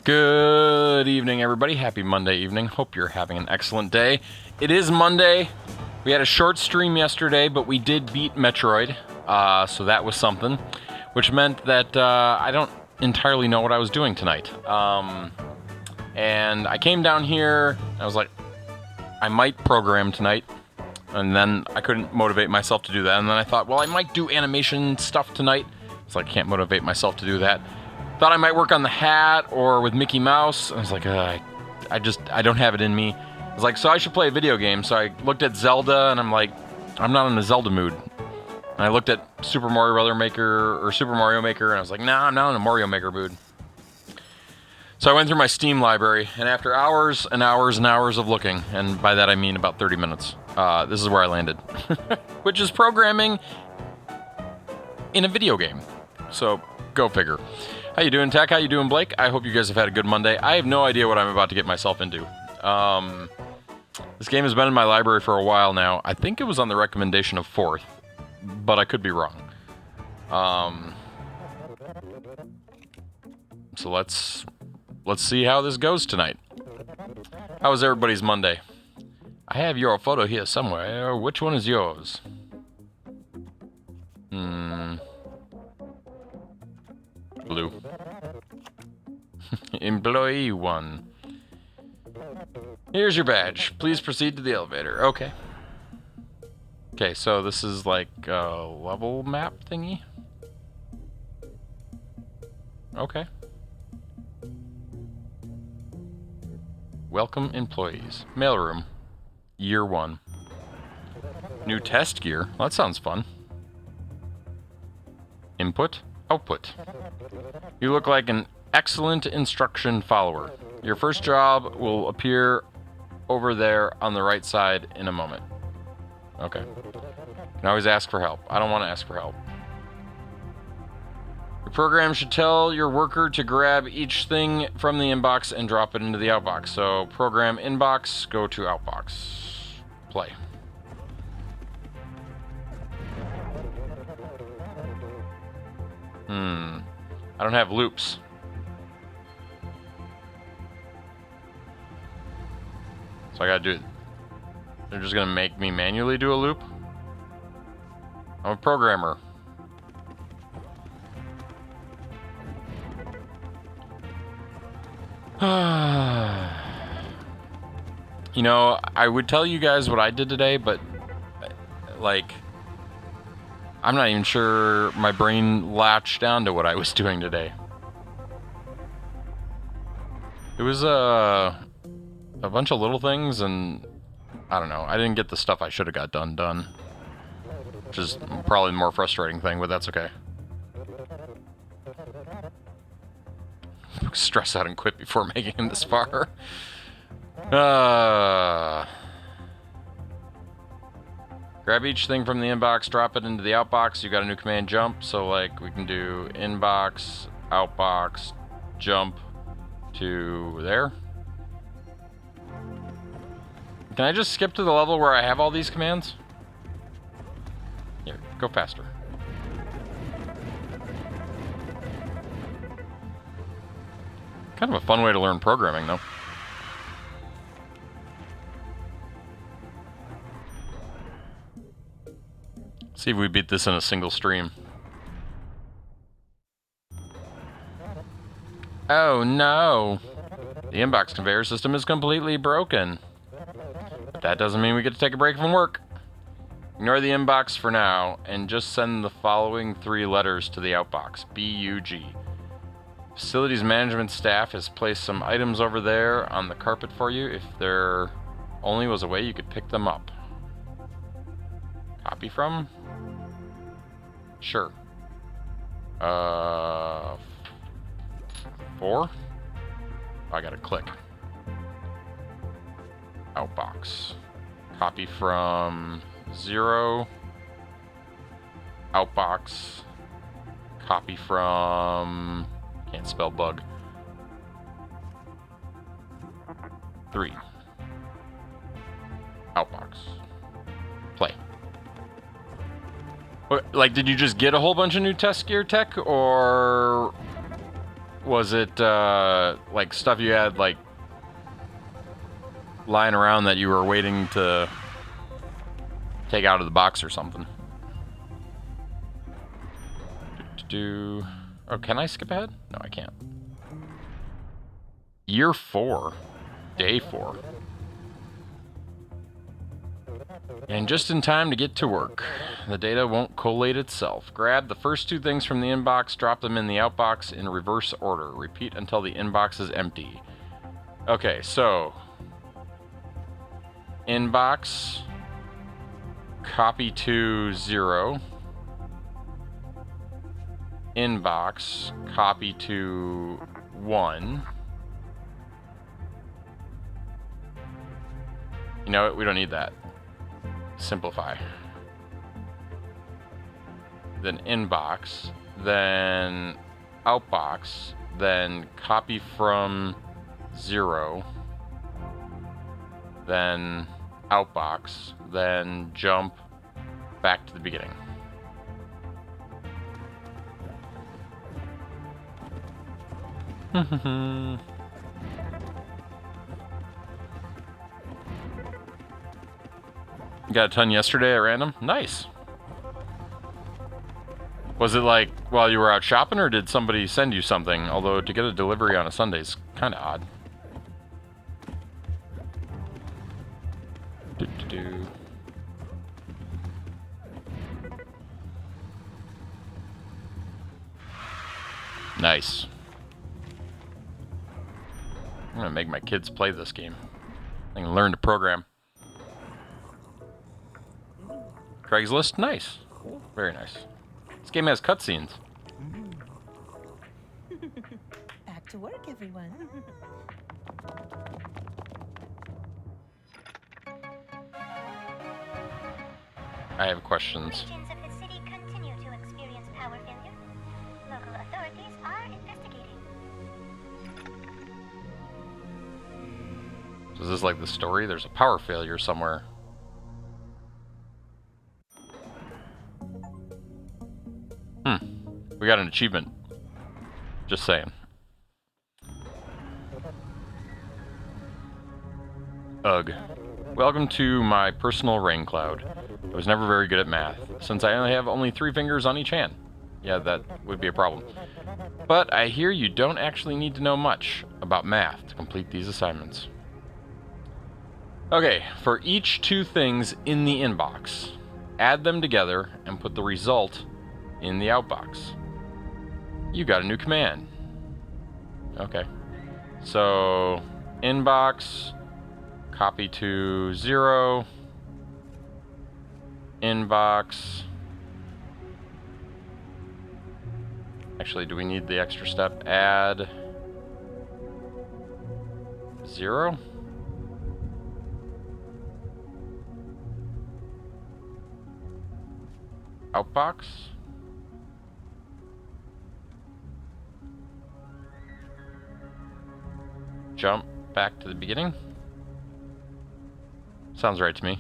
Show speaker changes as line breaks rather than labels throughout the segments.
Good evening, everybody. Happy Monday evening. Hope you're having an excellent day. It is Monday. We had a short stream yesterday, but we did beat Metroid, so that was something, which meant that I don't entirely know what I was doing tonight. And I came down here, I was like, I might program tonight, and then I couldn't motivate myself to do that, and then I thought, well, I might do animation stuff tonight. It's like I can't motivate myself to do that. Thought I might work on the hat or with Mickey Mouse. I was like, I don't have it in me. I was like, so I should play a video game. So I looked at Zelda, and I'm like, I'm not in a Zelda mood. And I looked at Super Mario Maker, and I was like, nah, I'm not in a Mario Maker mood. So I went through my Steam library, and after hours and hours and hours of looking, and by that I mean about 30 minutes, this is where I landed, which is programming in a video game. So go figure. How you doing, Tech? How you doing, Blake? I hope you guys have had a good Monday. I have no idea what I'm about to get myself into. This game has been in my library for a while now. I think it was on the recommendation of Fourth, but I could be wrong. So let's see how this goes tonight. How was everybody's Monday? I have your photo here somewhere. Which one is yours? Blue. Employee 1. Here's your badge. Please proceed to the elevator. Okay. Okay, so this is like a level map thingy? Okay. Welcome employees. Mailroom. Year 1. New test gear. Well, that sounds fun. Input. Output. You look like an excellent instruction follower. Your first job will appear over there on the right side in a moment. Okay. You can always ask for help. I don't want to ask for help. Your program should tell your worker to grab each thing from the inbox and drop it into the outbox. So program inbox, go to outbox. Play. I don't have loops. So I gotta do it. They're just gonna make me manually do a loop? I'm a programmer. You know, I would tell you guys what I did today, but like, I'm not even sure my brain latched down to what I was doing today. It was a bunch of little things, and I don't know. I didn't get the stuff I should have got done. Which is probably the more frustrating thing, but that's okay. Stress out and quit before making it this far. Grab each thing from the inbox, drop it into the outbox. You got a new command, jump. So like we can do inbox, outbox, jump to there. Can I just skip to the level where I have all these commands? Here, go faster. Kind of a fun way to learn programming, though. See if we beat this in a single stream. Oh no! The inbox conveyor system is completely broken. But that doesn't mean we get to take a break from work. Ignore the inbox for now, and just send the following 3 letters to the outbox. BUG. Facilities management staff has placed some items over there on the carpet for you. If there only was a way you could pick them up. Copy from? Sure. 4? Oh, I gotta click. Outbox. Copy from 0. Outbox. Copy from... Can't spell bug. 3. Outbox. Play. Like, did you just get a whole bunch of new test gear, Tech, or Was it like stuff you had like lying around that you were waiting to take out of the box or something? Oh, can I skip ahead? No, I can't. Year 4. Day 4. And just in time to get to work. The data won't collate itself. Grab the first 2 things from the inbox, drop them in the outbox in reverse order. Repeat until the inbox is empty. Okay, so inbox, copy to 0. Inbox, copy to 1. You know what? We don't need that. Simplify. Then inbox, then outbox, then copy from 0, then outbox, then jump back to the beginning. Got a ton yesterday at random? Nice. Was it like while you were out shopping, or did somebody send you something? Although to get a delivery on a Sunday is kind of odd. Nice. I'm gonna make my kids play this game. They can learn to program. Craigslist? Nice. Very nice. This game has cutscenes.
Back to work, everyone.
I have questions.
Regions of the city continue to experience power failure. Local authorities are investigating.
So is this like the story? There's a power failure somewhere. We got an achievement. Just saying. Ugh. Welcome to my personal rain cloud. I was never very good at math, since I only have 3 fingers on each hand. Yeah, that would be a problem. But I hear you don't actually need to know much about math to complete these assignments. Okay, for each 2 things in the inbox, add them together and put the result in the outbox. You got a new command. Okay. So, inbox, copy to 0, inbox. Actually, do we need the extra step? Add 0? Outbox? Jump back to the beginning? Sounds right to me.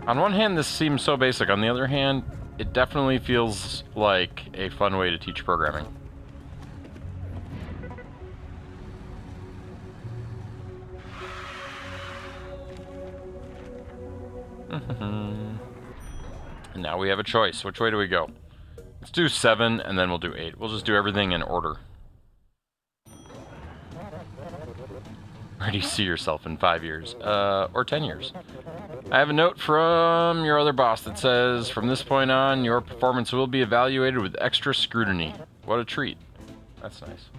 On one hand, this seems so basic. On the other hand, it definitely feels like a fun way to teach programming. And now we have a choice. Which way do we go? Let's do 7, and then we'll do 8. We'll just do everything in order. Where do you see yourself in 5 years? Or 10 years? I have a note from your other boss that says, from this point on, your performance will be evaluated with extra scrutiny. What a treat. That's nice.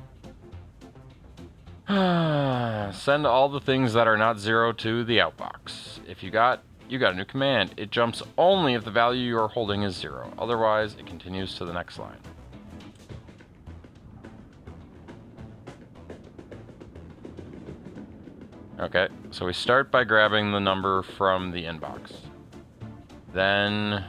Send all the things that are not 0 to the outbox. If you got a new command. It jumps only if the value you are holding is 0. Otherwise, it continues to the next line. Okay, so we start by grabbing the number from the inbox. Then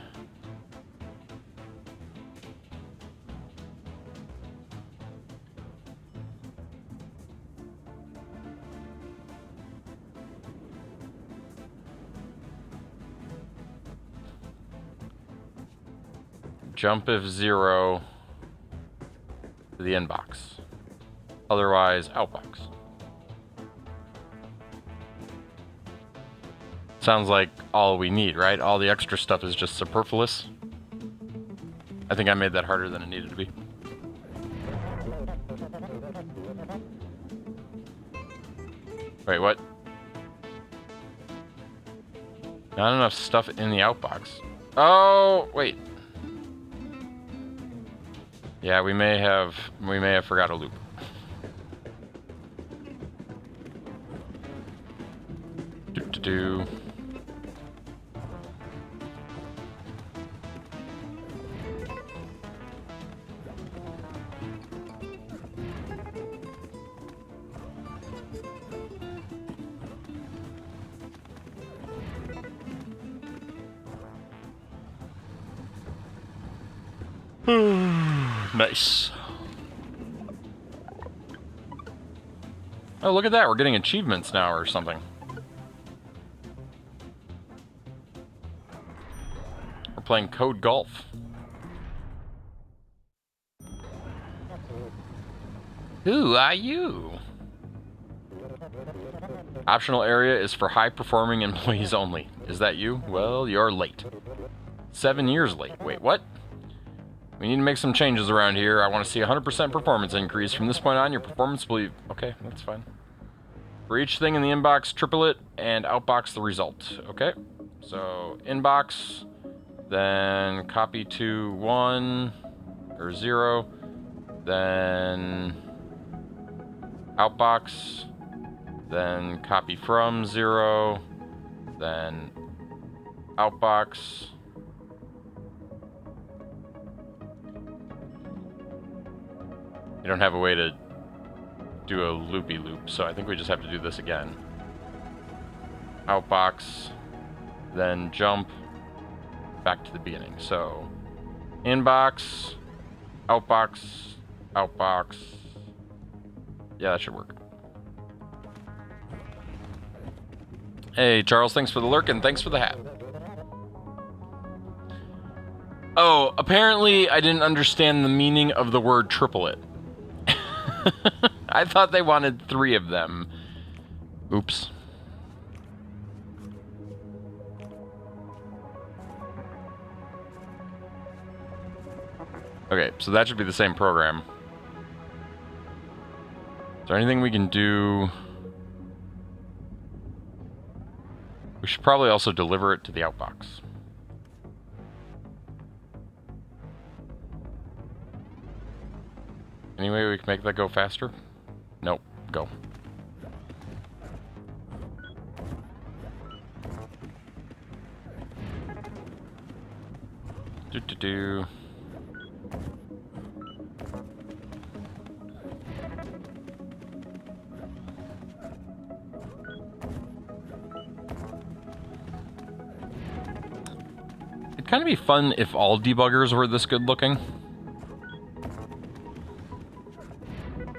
jump if 0 to the inbox. Otherwise, outbox. Sounds like all we need, right? All the extra stuff is just superfluous. I think I made that harder than it needed to be. Wait, what? Not enough stuff in the outbox. Oh, wait. Yeah, we may have forgot a loop. Do. Nice. Oh, look at that. We're getting achievements now or something. We're playing Code Golf. Who are you? Optional area is for high-performing employees only. Is that you? Well, you're late. 7 years late. Wait, what? We need to make some changes around here. I want to see 100% performance increase. From this point on, your performance will be... Okay, that's fine. For each thing in the inbox, triple it and outbox the result. Okay, so inbox, then copy to 1 or 0, then outbox, then copy from 0, then outbox. You don't have a way to do a loopy-loop, so I think we just have to do this again. Outbox, then jump back to the beginning. So, inbox, outbox, outbox. Yeah, that should work. Hey, Charles, thanks for the lurk and thanks for the hat. Oh, apparently I didn't understand the meaning of the word triplet. I thought they wanted 3 of them. Oops. Okay, so that should be the same program. Is there anything we can do? We should probably also deliver it to the outbox. Any way we can make that go faster? Nope. Go. Do. It'd kind of be fun if all debuggers were this good looking.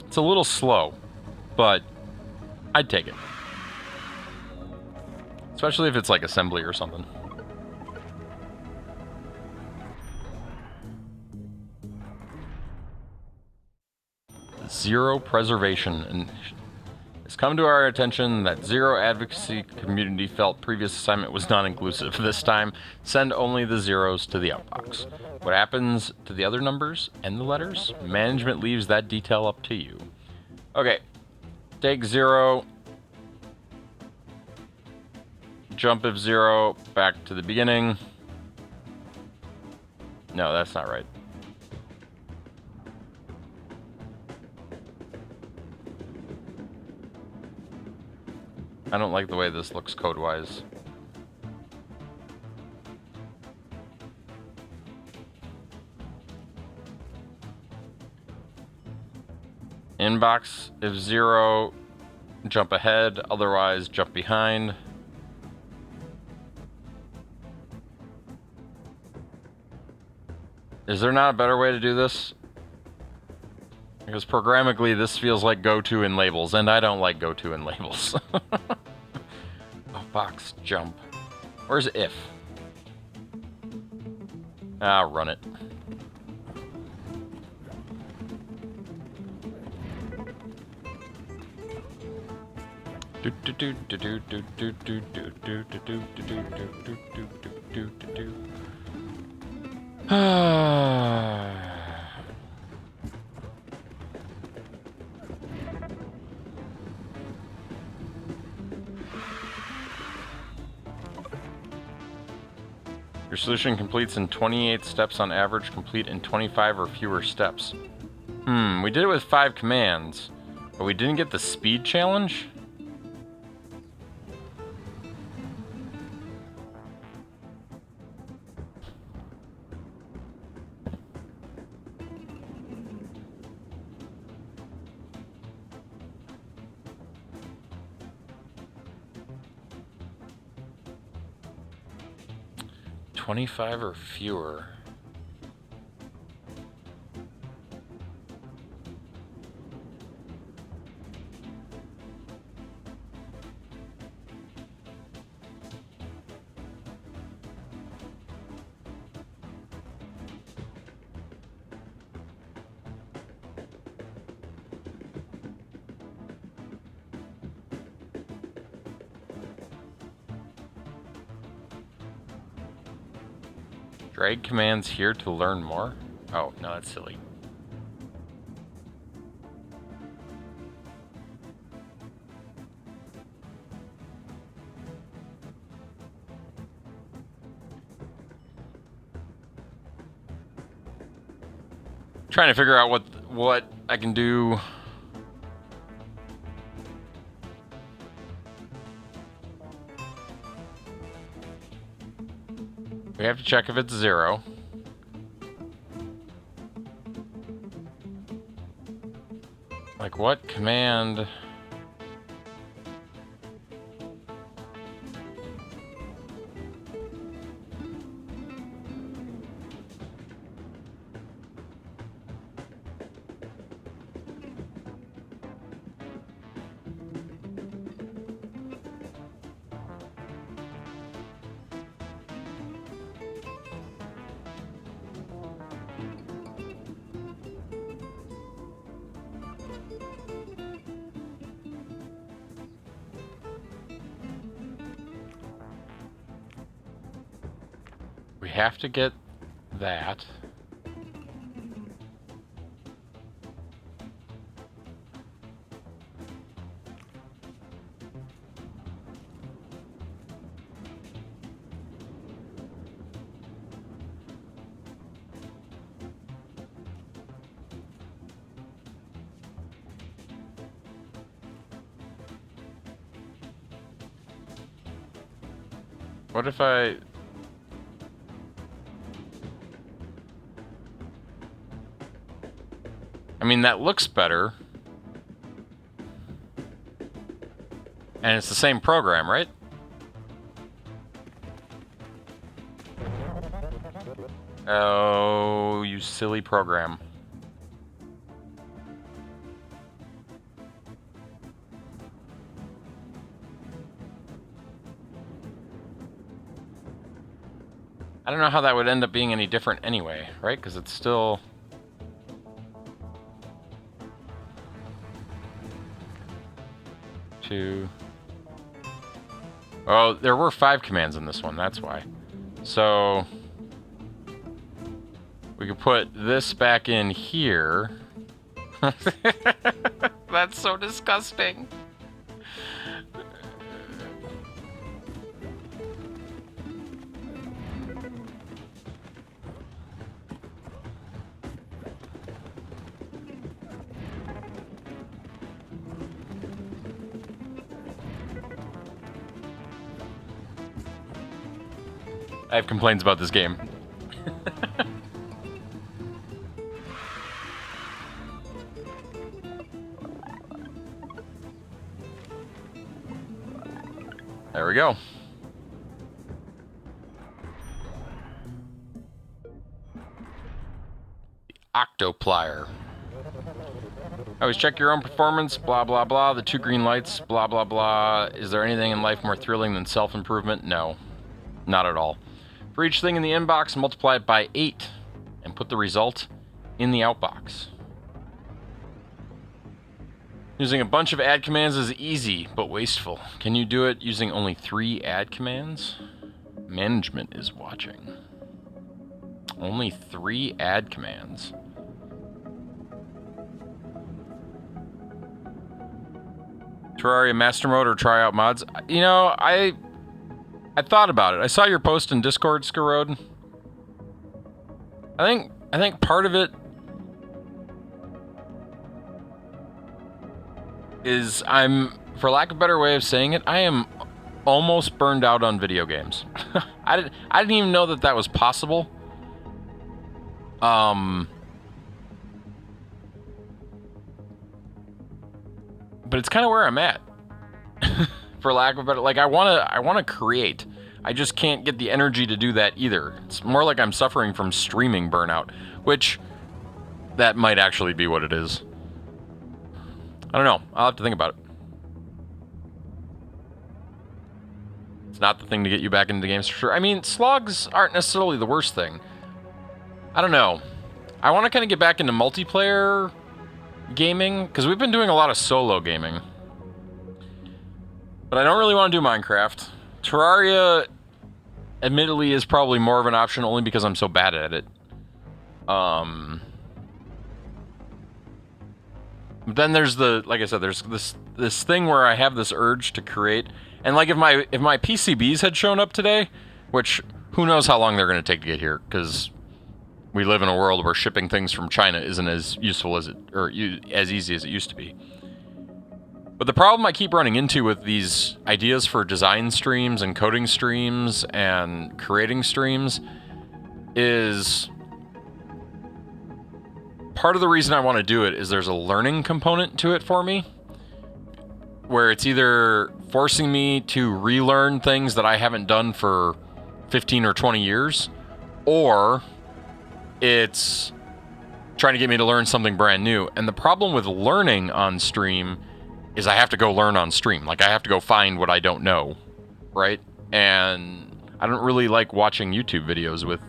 It's a little slow, but I'd take it. Especially if it's like assembly or something. Zero preservation. And it's come to our attention that Zero advocacy community felt previous assignment was not inclusive. This time, send only the zeros to the outbox. What happens to the other numbers and the letters? Management leaves that detail up to you. Okay. Take 0. Jump if 0. Back to the beginning. No, that's not right. I don't like the way this looks code-wise. Inbox, if 0, jump ahead, otherwise jump behind. Is there not a better way to do this? Because programmatically, this feels like go-to in labels, and I don't like go-to in labels. Oh, box jump. Where's if? Ah, run it. Your solution completes in 28 steps on average, complete in 25 or fewer steps. We did it with 5 commands, but we didn't get the speed challenge? $25 or fewer. Drag commands here to learn more? Oh, no, that's silly. Trying to figure out what I can do. We have to check if it's 0. Like what command? We have to get that. What if I... I mean, that looks better. And it's the same program, right? Oh, you silly program. I don't know how that would end up being any different anyway, right? Because it's still... Oh, there were 5 commands in this one, that's why. So we could put this back in here. That's so disgusting. I have complaints about this game. There we go. Octoplier. Always check your own performance, blah, blah, blah. The 2 green lights, blah, blah, blah. Is there anything in life more thrilling than self-improvement? No, not at all. For each thing in the inbox, multiply it by 8 and put the result in the outbox. Using a bunch of add commands is easy, but wasteful. Can you do it using only 3 add commands? Management is watching. Only 3 add commands. Terraria Master Mode or try out mods? You know, I thought about it. I saw your post in Discord, Scarode. I think part of it is for lack of a better way of saying it, I am almost burned out on video games. I didn't even know that was possible. But it's kind of where I'm at. For lack of a better, like I want to create. I just can't get the energy to do that either. It's more like I'm suffering from streaming burnout, which that might actually be what it is. I don't know. I'll have to think about it. It's not the thing to get you back into games for sure. I mean, slogs aren't necessarily the worst thing. I don't know. I want to kind of get back into multiplayer gaming, because we've been doing a lot of solo gaming. But I don't really want to do Minecraft. Terraria, admittedly, is probably more of an option only because I'm so bad at it. But then there's like I said, there's this thing where I have this urge to create, and like if my PCBs had shown up today, which who knows how long they're going to take to get here, because we live in a world where shipping things from China isn't as useful as as easy as it used to be. But the problem I keep running into with these ideas for design streams and coding streams and creating streams is part of the reason I want to do it is there's a learning component to it for me, where it's either forcing me to relearn things that I haven't done for 15 or 20 years, or it's trying to get me to learn something brand new. And the problem with learning on stream is I have to go learn on stream. Like, I have to go find what I don't know, right? And I don't really like watching YouTube videos with,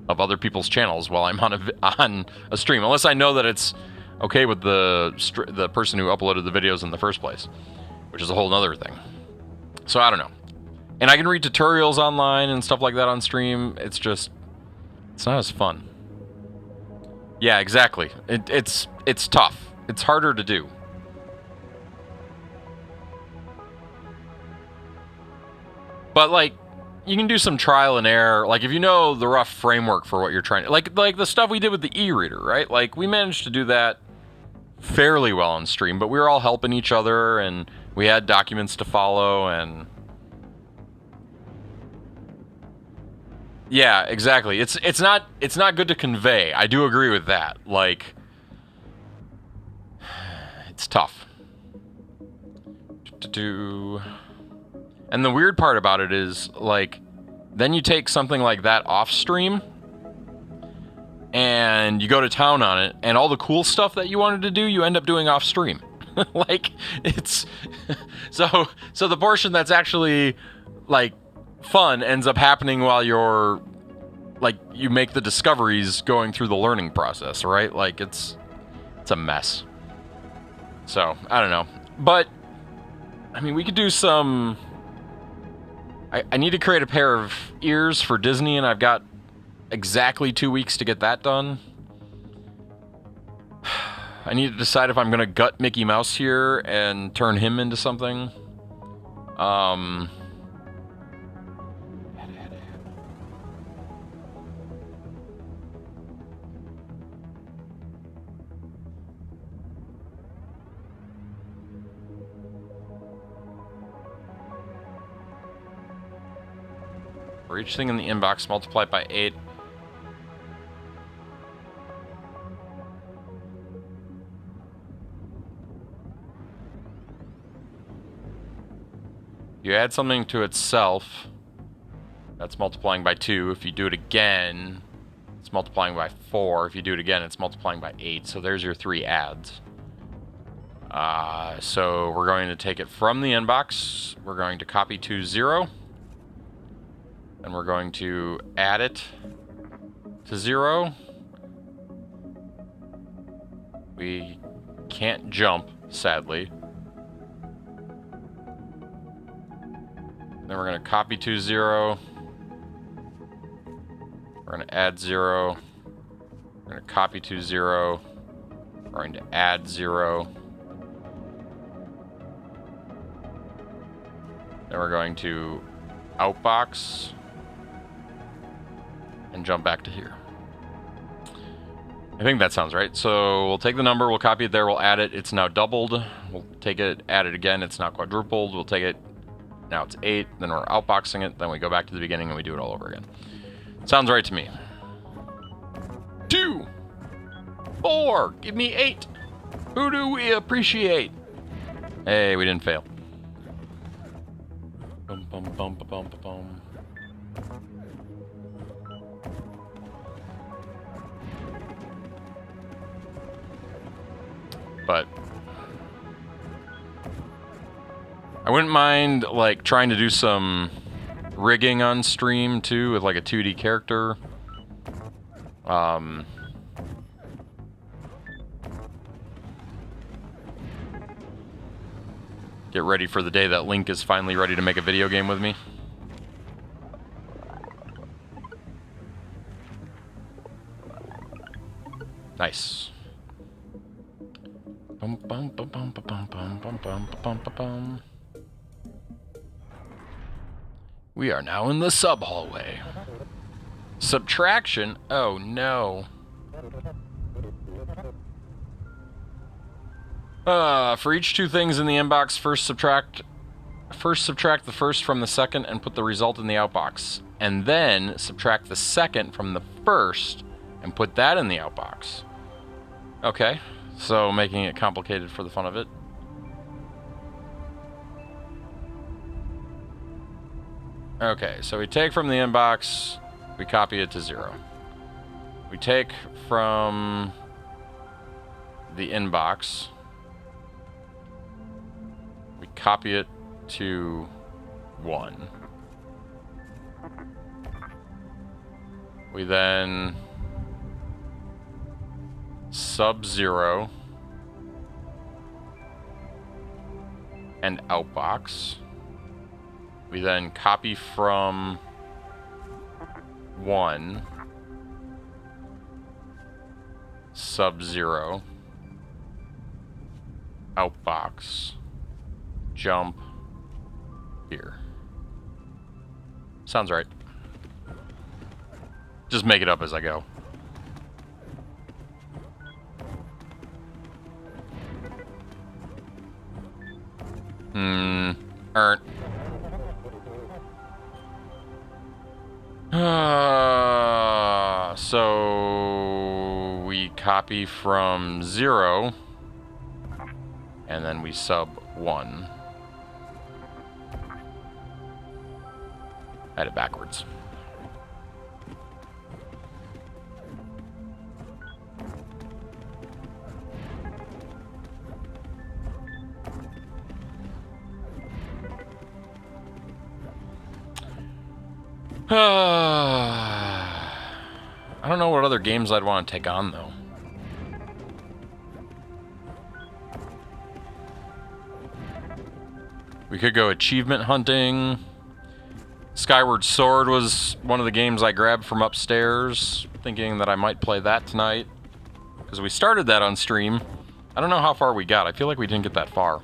of other people's channels while I'm on a stream, unless I know that it's okay with the person who uploaded the videos in the first place, which is a whole nother thing. So I don't know. And I can read tutorials online and stuff like that on stream. It's not as fun. Yeah, exactly. It's tough. It's harder to do. But like, you can do some trial and error. Like, if you know the rough framework for what you're trying to, like the stuff we did with the e-reader, right? Like, we managed to do that fairly well on stream, but we were all helping each other and we had documents to follow, and yeah, exactly. It's not good to convey. I do agree with that. Like, it's tough. And the weird part about it is, like, then you take something like that off stream and you go to town on it, and all the cool stuff that you wanted to do, you end up doing off stream. Like, it's so the portion that's actually like fun ends up happening while you're like, you make the discoveries going through the learning process, right? Like, it's a mess. So I don't know, but I mean, we could do some. I need to create a pair of ears for Disney, and I've got exactly 2 weeks to get that done. I need to decide if I'm going to gut Mickey Mouse here and turn him into something. For each thing in the inbox, multiply it by 8. You add something to itself, that's multiplying by 2. If you do it again, It's multiplying by 4. If you do it again, it's multiplying by 8. So there's your 3 adds. So we're going to take it from the inbox. We're going to copy to 0. And we're going to add it to 0. We can't jump, sadly. Then we're going to copy to 0. We're going to add 0. We're going to copy to 0. We're going to add 0. Then we're going to outbox and jump back to here. I think that sounds right. So we'll take the number, we'll copy it there, we'll add it. It's now doubled. We'll take it, add it again. It's now quadrupled. We'll take it. Now it's 8. Then we're outboxing it. Then we go back to the beginning and we do it all over again. Sounds right to me. 2, 4, give me 8. Who do we appreciate? Hey, we didn't fail. Bum, bum, bum, bum, bum, bum. But I wouldn't mind like trying to do some rigging on stream too with like a 2D character. Get ready for the day that Link is finally ready to make a video game with me. Nice. Bum, bum, bum, bum, bum, bum, bum, bum, bum, bum, bum. We are now in the sub hallway. Subtraction? Oh no. For each 2 things in the inbox, first subtract the first from the second and put the result in the outbox. And then subtract the second from the first and put that in the outbox. Okay, so making it complicated for the fun of it. Okay, so we take from the inbox, we copy it to 0. We take from the inbox, we copy it to 1. We then sub 0 and outbox. We then copy from 1, sub 0, outbox, jump here. Sounds right. Just make it up as I go. So we copy from 0 and then we sub 1. I had it backwards. I don't know what other games I'd want to take on, though. We could go achievement hunting. Skyward Sword was one of the games I grabbed from upstairs, thinking that I might play that tonight. Because we started that on stream. I don't know how far we got. I feel like we didn't get that far.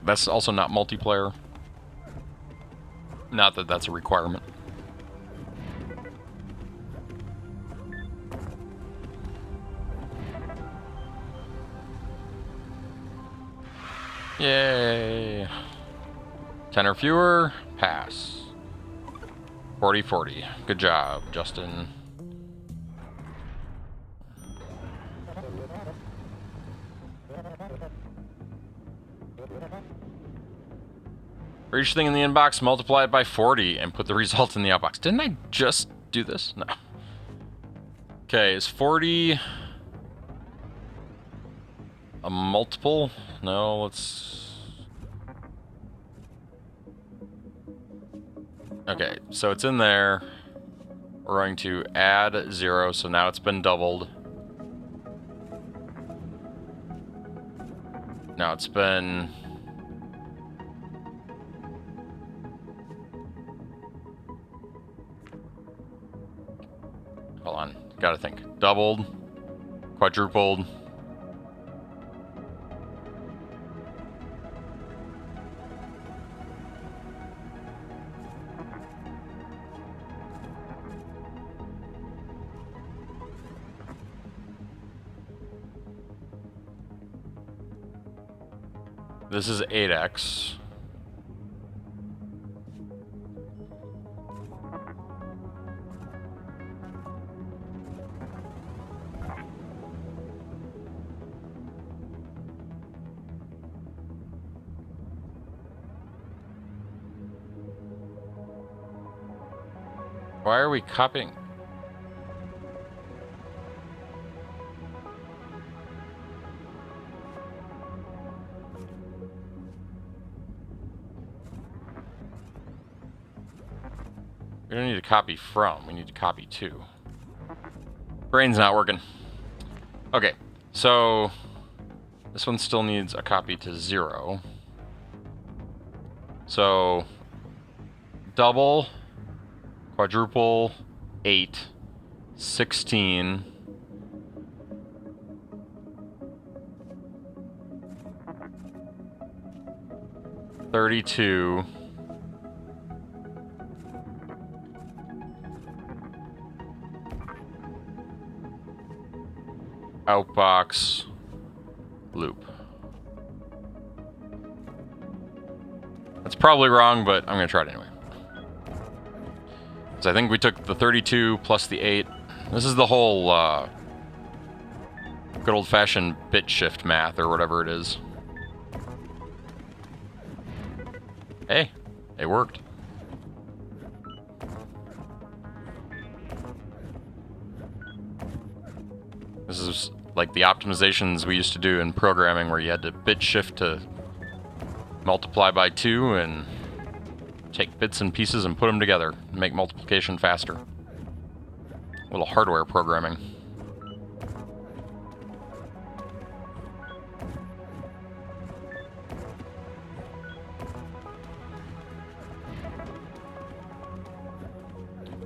That's also not multiplayer. Not that that's a requirement. Yay. 10 or fewer, pass. 40-40. Good job, Justin. For each thing in the inbox, multiply it by 40 and put the result in the outbox. Didn't I just do this? No. Okay, is 40 a multiple? No, let's... Okay, so it's in there. We're going to add 0, so now it's been doubled. Now it's been... Hold on, gotta think. Doubled, quadrupled. This is 8x. Why are we copying? We don't need to copy from, we need to copy to. Brain's not working. Okay, so this one still needs a copy to 0. So double, quadruple, 8, 16, 32, outbox, loop. That's probably wrong, but I'm gonna try it anyway. So I think we took the 32 plus the 8. This is the whole good old-fashioned bit shift math or whatever it is. Hey, it worked. This is like the optimizations we used to do in programming where you had to bit shift to multiply by 2 and take bits and pieces and put them together and make multiplication faster. A little hardware programming.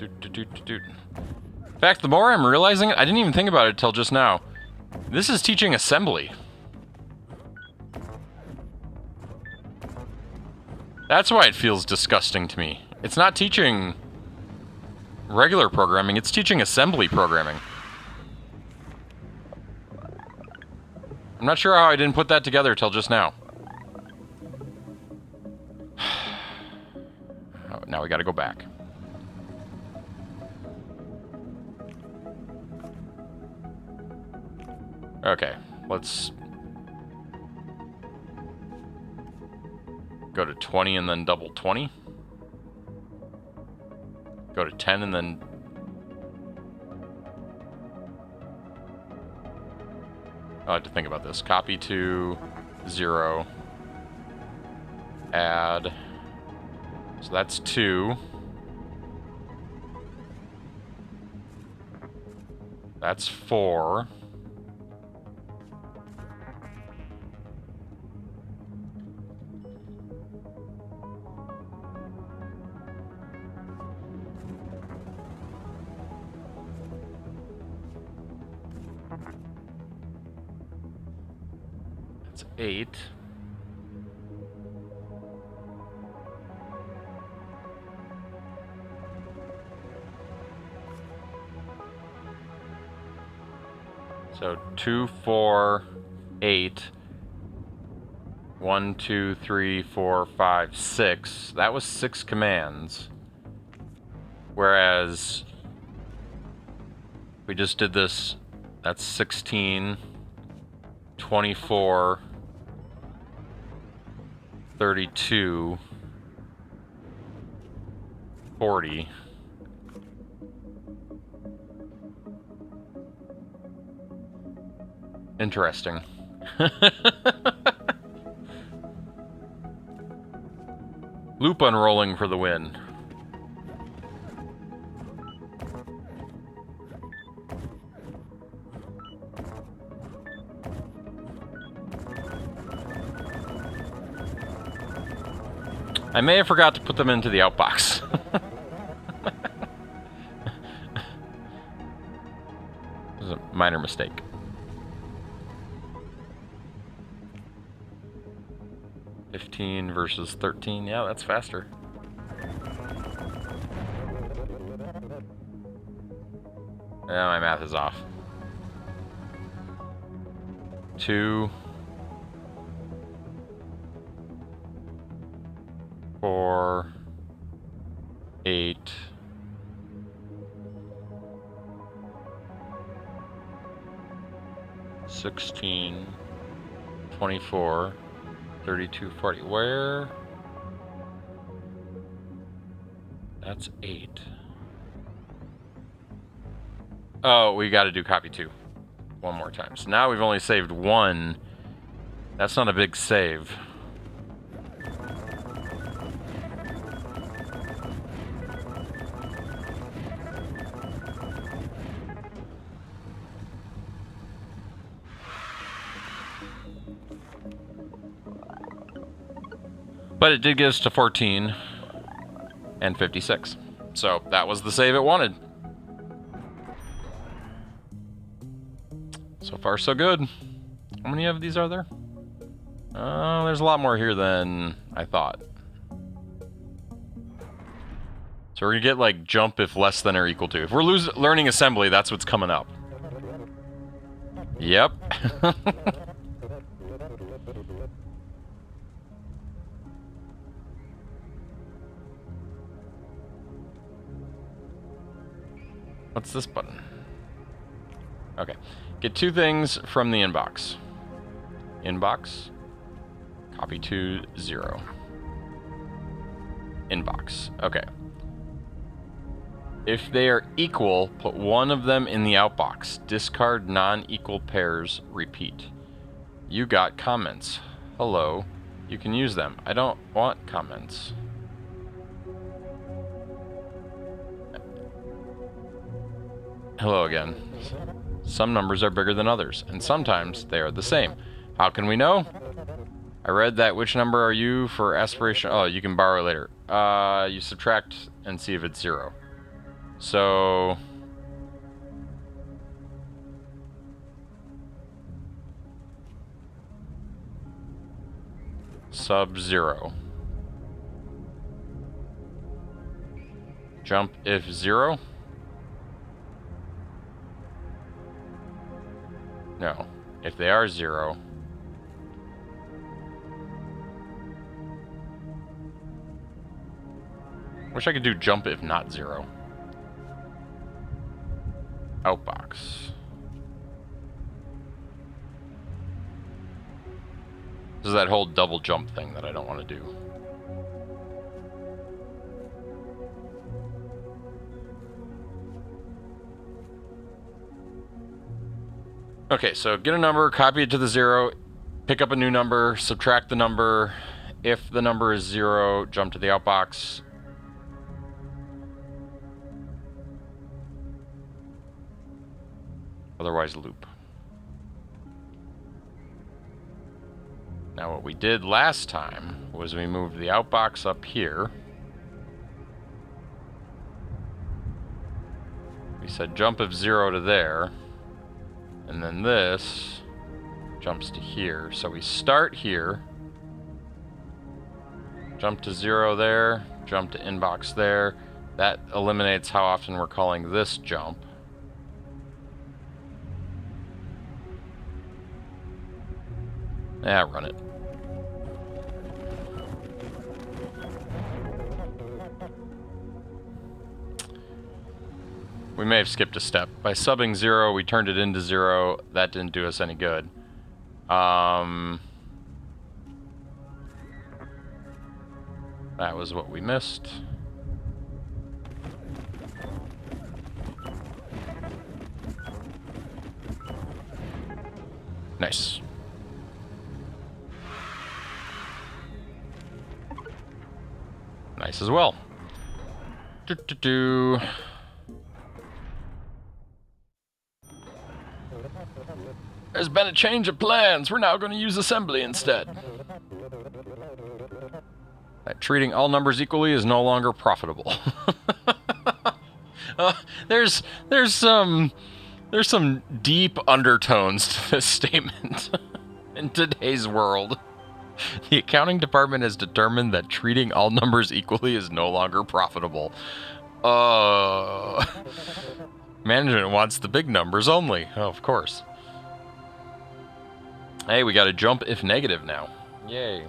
In fact, the more I'm realizing it, I didn't even think about it till just now. This is teaching assembly. That's why it feels disgusting to me. It's not teaching regular programming, it's teaching assembly programming. I'm not sure how I didn't put that together till just now. Oh, now we gotta go back. Okay, let's go to 20 and then double 20. Go to 10 and then... I have to think about this. Copy to 0. Add. So that's 2. That's 4. That's 8. So 2, 4, 8. 1, 2, 3, 4, 5, 6. That was 6 commands. Whereas we just did this, that's 16, 24, 32, 40, Interesting. Loop unrolling for the win. I may have forgot to put them into the outbox. It was a minor mistake. $15 versus $13. Yeah, that's faster. Yeah, my math is off. 2, 4, 8, 16, 24, 32, 40. Where? That's 8. Oh, we got to do copy 2 one more time. So now we've only saved 1. That's not a big save. But it did get us to 14 and 56. So that was the save it wanted. So far, so good. How many of these are there? There's a lot more here than I thought. So we're gonna get like jump if less than or equal to. If we're learning assembly, that's what's coming up. Yep. What's this button? Okay. Get 2 things from the inbox. Inbox. Copy to 0. Inbox. Okay. If they are equal, put one of them in the outbox. Discard non-equal pairs. Repeat. You got comments. Hello. You can use them. I don't want comments. Hello again. Some numbers are bigger than others, and sometimes they are the same. How can we know? I read that. Which number are you for aspiration? Oh, you can borrow later. You subtract and see if it's 0. So... Sub-0. Jump if 0? No. If they are 0... Wish I could do jump if not 0. Outbox. This is that whole double jump thing that I don't want to do. Okay, so get a number, copy it to the 0, pick up a new number, subtract the number. If the number is 0, jump to the outbox. Otherwise, loop. Now, what we did last time was we moved the outbox up here. We said jump of 0 to there. And then this jumps to here. So we start here. Jump to 0 there. Jump to inbox there. That eliminates how often we're calling this jump. Yeah, run it. We may have skipped a step. By subbing 0, we turned it into 0. That didn't do us any good. That was what we missed. Nice. Nice as well. Do. There's been a change of plans. We're now going to use assembly instead. Treating all numbers equally is no longer profitable. There's some deep undertones to this statement. In today's world, the accounting department has determined that treating all numbers equally is no longer profitable. Management wants the big numbers only. Oh, of course. Hey, we got a jump if negative now. Yay.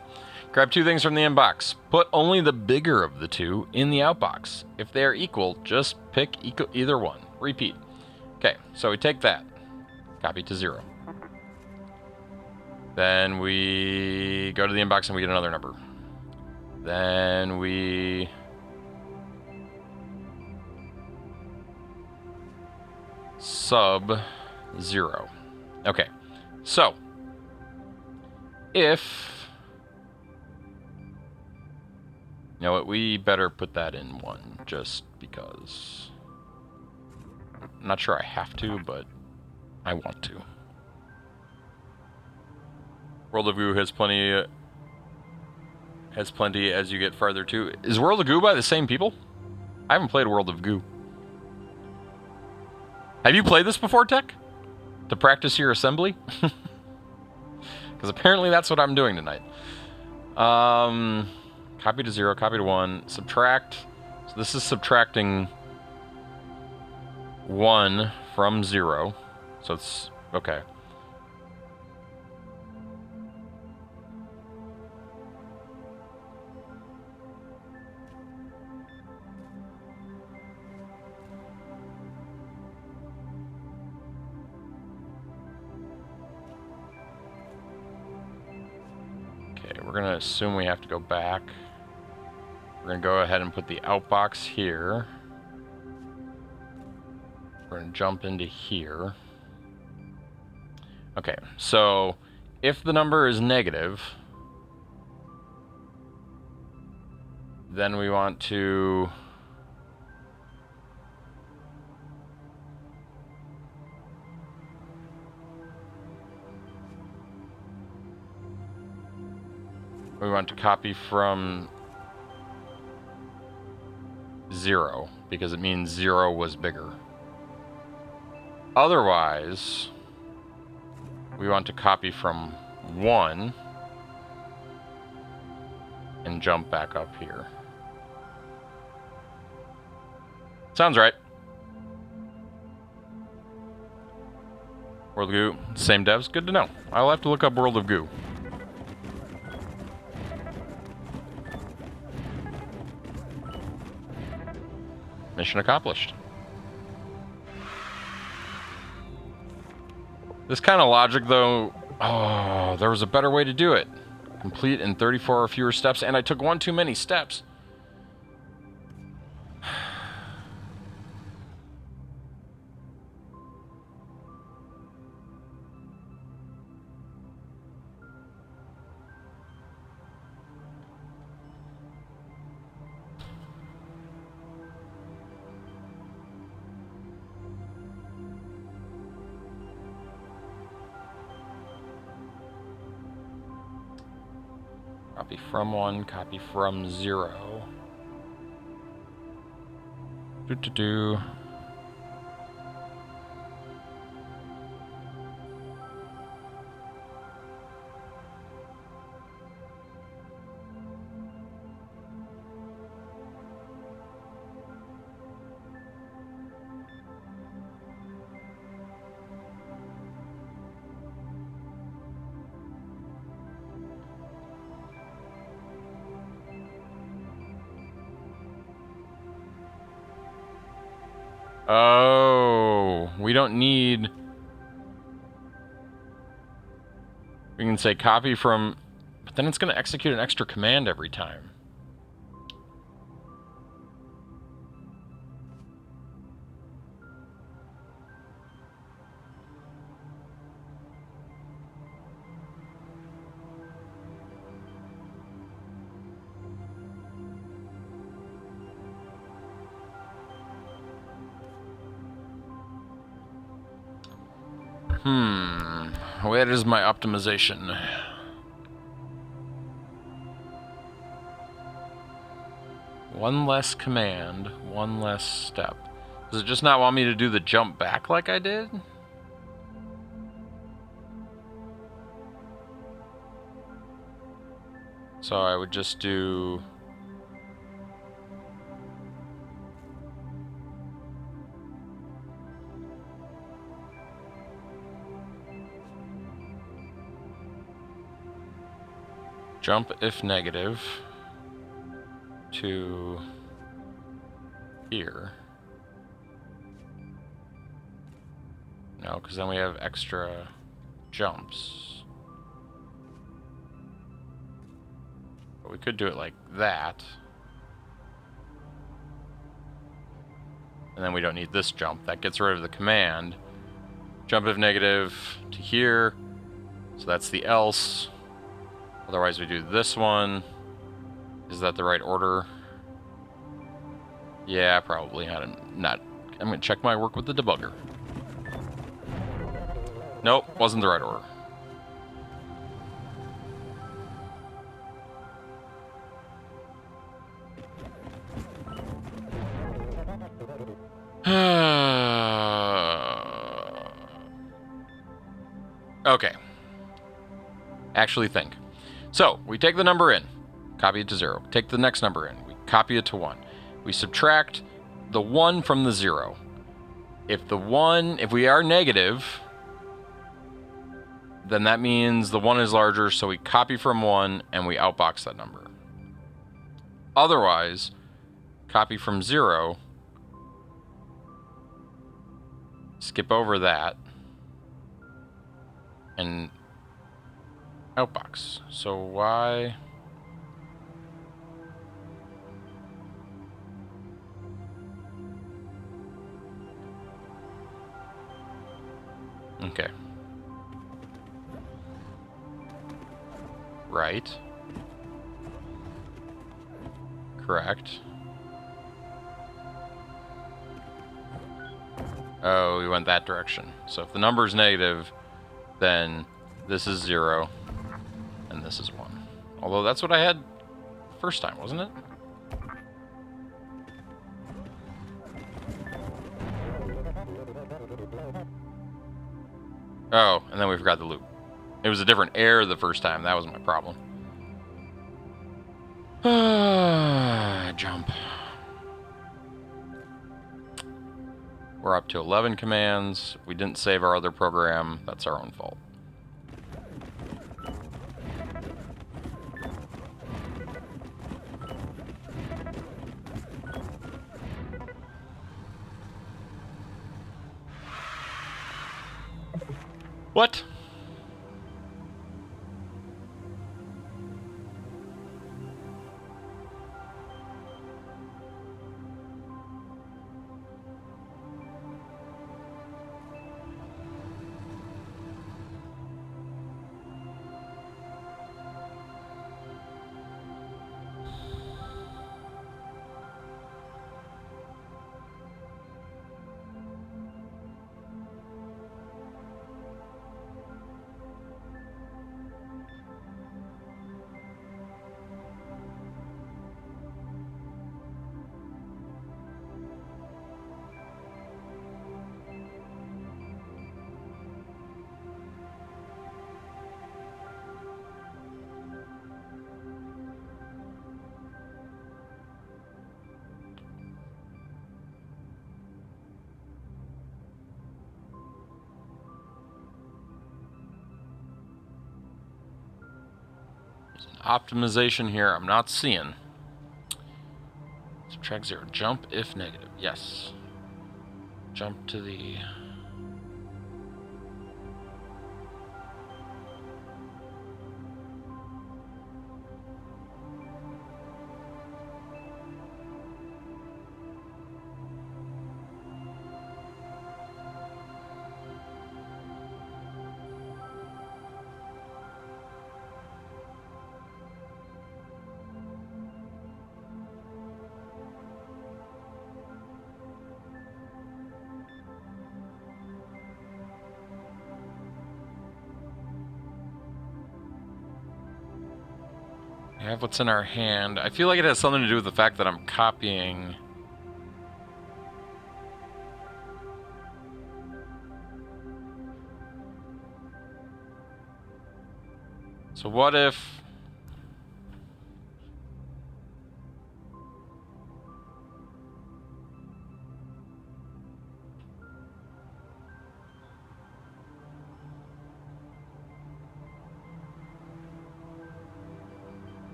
Grab 2 things from the inbox. Put only the bigger of the 2 in the outbox. If they are equal, just pick either one. Repeat. Okay, so we take that. Copy to 0. Then we go to the inbox and we get another number. Then we... sub 0. Okay, so if... You know what, we better put that in 1, just because. I'm not sure I have to, but I want to. World of Goo has plenty as you get farther too. Is World of Goo by the same people? I haven't played World of Goo. Have you played this before, Tech? To practice your assembly? Because apparently that's what I'm doing tonight. Copy to 0, copy to 1, subtract. So this is subtracting 1 from 0. So it's okay. We're going to assume we have to go back. We're going to go ahead and put the outbox here. We're going to jump into here. Okay, so if the number is negative, then we want to... We want to copy from 0, because it means 0 was bigger. Otherwise, we want to copy from 1 and jump back up here. Sounds right. World of Goo, same devs, good to know. I'll have to look up World of Goo. Mission accomplished. This kind of logic, though, oh, there was a better way to do it. Complete in 34 or fewer steps, and I took 1 too many steps. Copy from 1, copy from 0. Do. Oh, we don't need... We can say copy from... But then it's going to execute an extra command every time. Where is my optimization? One less command, one less step. Does it just not want me to do the jump back like I did? So I would just do... jump if negative to here. No, because then we have extra jumps. But we could do it like that. And then we don't need this jump. That gets rid of the command. Jump if negative to here. So that's the else. Otherwise we do this one. Is that the right order? Yeah, probably. I'm gonna check my work with the debugger. Nope, wasn't the right order. Okay. Actually think. So, we take the number in, copy it to 0. Take the next number in, we copy it to 1. We subtract the 1 from the 0. If we are negative, then that means the 1 is larger, so we copy from 1 and we outbox that number. Otherwise, copy from 0, skip over that, and outbox. So why? Okay. Right. Correct. Oh, we went that direction. So if the number is negative, then this is 0, and this is 1. Although that's what I had first time, wasn't it? Oh, and then we forgot the loop. It was a different error the first time. That was my problem. Jump. We're up to 11 commands. We didn't save our other program. That's our own fault. What? Optimization here I'm not seeing. Subtract 0. Jump if negative. Yes. Jump to the... We have what's in our hand. I feel like it has something to do with the fact that I'm copying. So what if...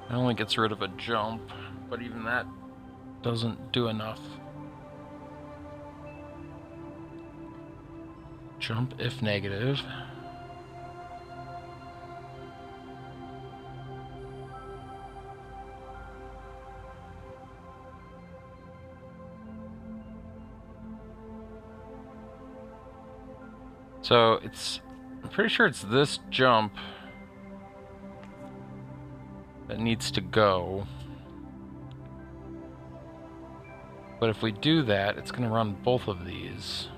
It only gets rid of a jump, but even that doesn't do enough. Jump if negative. So I'm pretty sure it's this jump that needs to go. But if we do that, it's going to run both of these.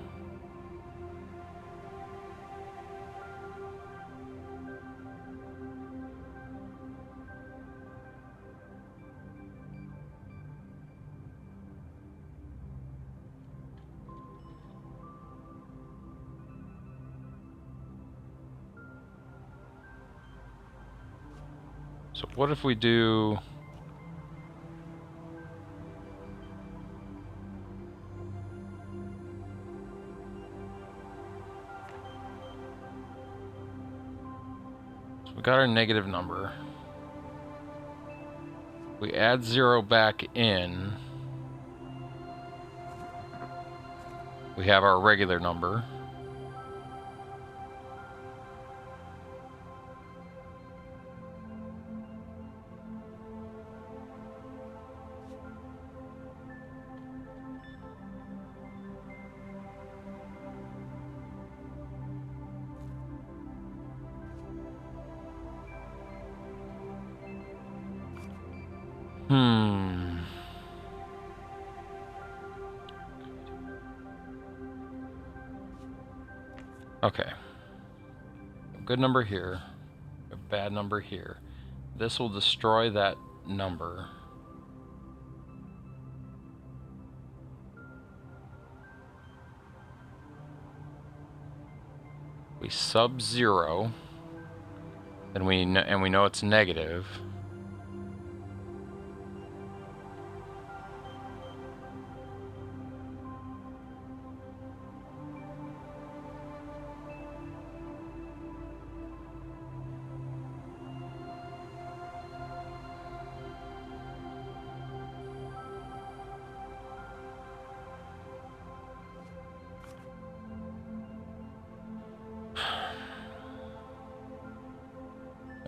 So what if we do... So we got our negative number. We add 0 back in. We have our regular number. Okay. A good number here. A bad number here. This will destroy that number. We sub 0, and we know it's negative.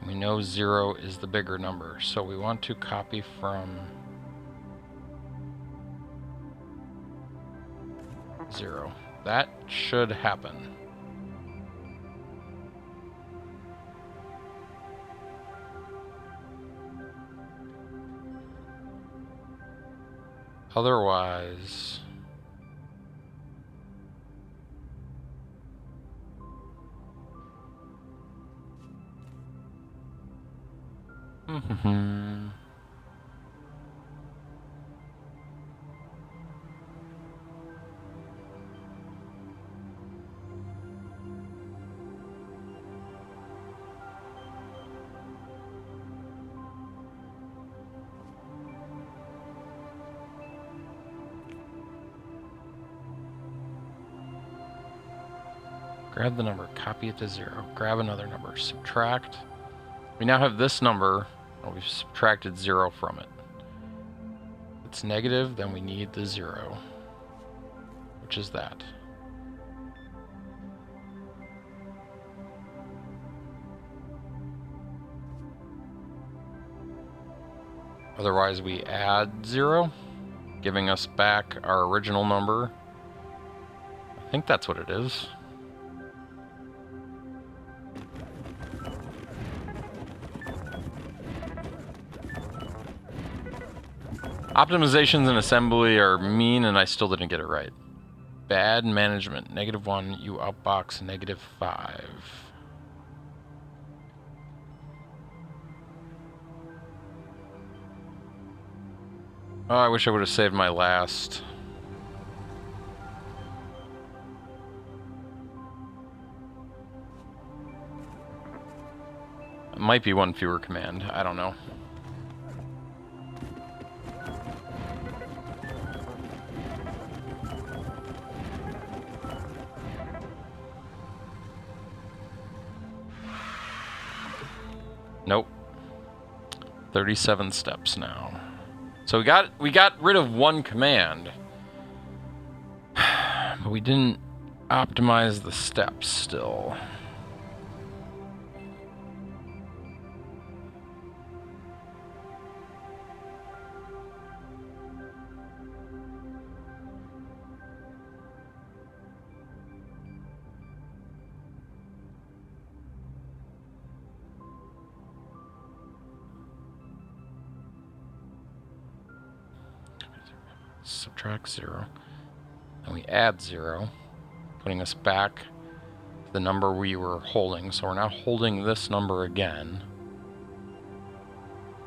We know 0 is the bigger number, so we want to copy from 0. That should happen. Otherwise... Grab the number, copy it to 0. Grab another number, subtract. We now have this number, and we've subtracted 0 from it. If it's negative, then we need the 0, which is that. Otherwise, we add 0, giving us back our original number. I think that's what it is. Optimizations in assembly are mean, and I still didn't get it right. Bad management. -1. You outbox -5. Oh, I wish I would have saved my last. It might be one fewer command. I don't know. Nope. 37 steps now. So we got rid of one command. But we didn't optimize the steps still. Subtract 0. And we add 0, putting us back to the number we were holding. So we're now holding this number again.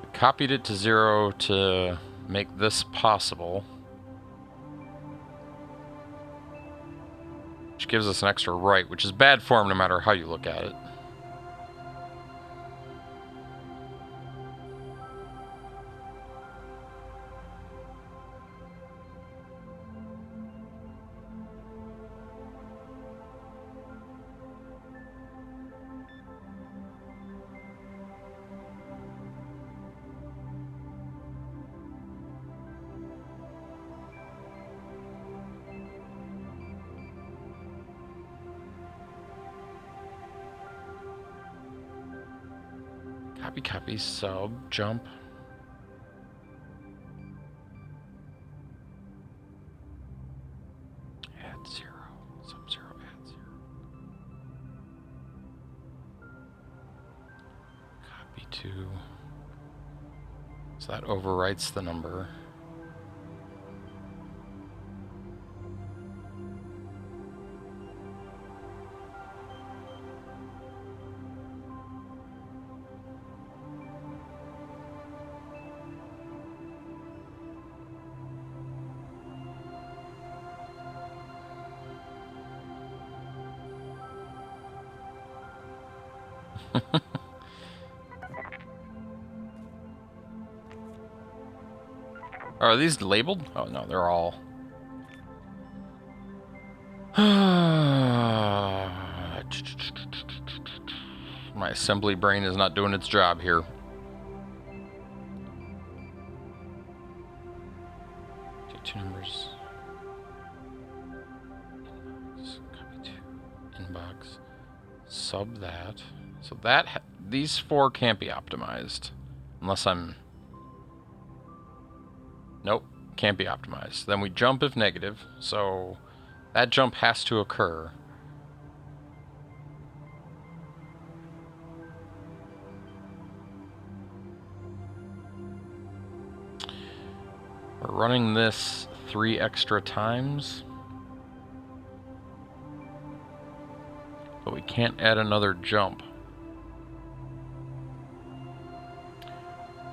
We copied it to 0 to make this possible, which gives us an extra right, which is bad form no matter how you look at it. Copy, sub, jump. Add 0, sub 0, add 0. Copy 2. So that overwrites the number. Are these labeled? Oh no, they're all. My assembly brain is not doing its job here. Okay, 2 numbers. Inbox, copy 2. Inbox. Sub that. So that these 4 can't be optimized unless I'm. Nope, can't be optimized. Then we jump if negative, so that jump has to occur. We're running this 3 extra times, but we can't add another jump.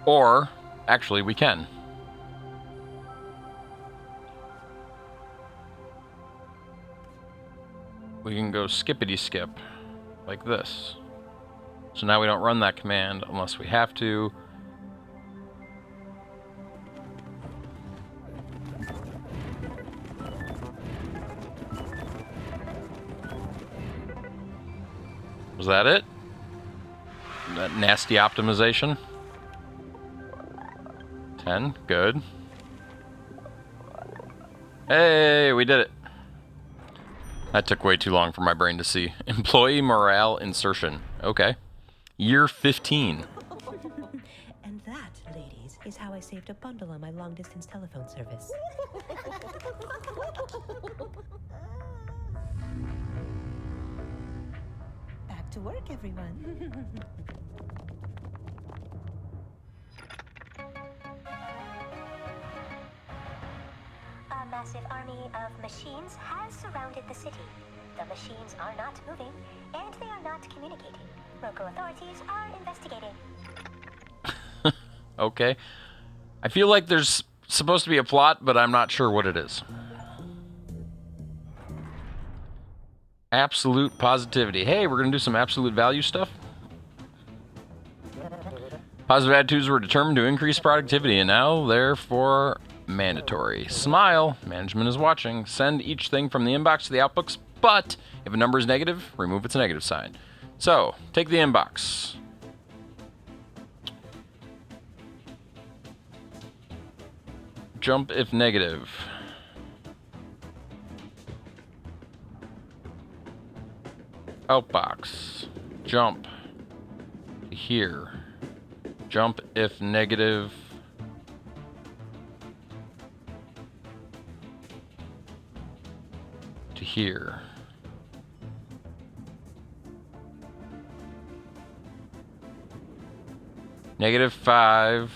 Or, actually, we can. We can go skippity skip, like this. So now we don't run that command unless we have to. Was that it? That nasty optimization? 10, good. Hey, we did it. That took way too long for my brain to see. Employee morale insertion. Okay. Year 15.
And that, ladies, is how I saved a bundle on my long-distance telephone service. Back to work, everyone.
massive army of machines has surrounded the city. The machines are not moving, and they are not communicating. Local authorities are investigating.
Okay. I feel like there's supposed to be a plot, but I'm not sure what it is. Absolute positivity. Hey, we're going to do some absolute value stuff. Positive attitudes were determined to increase productivity, and now, therefore, mandatory. Smile. Management is watching. Send each thing from the inbox to the outbox, but if a number is negative, remove its negative sign. So, take the inbox. Jump if negative. Outbox. Jump. Here. Jump if negative. To here. -5.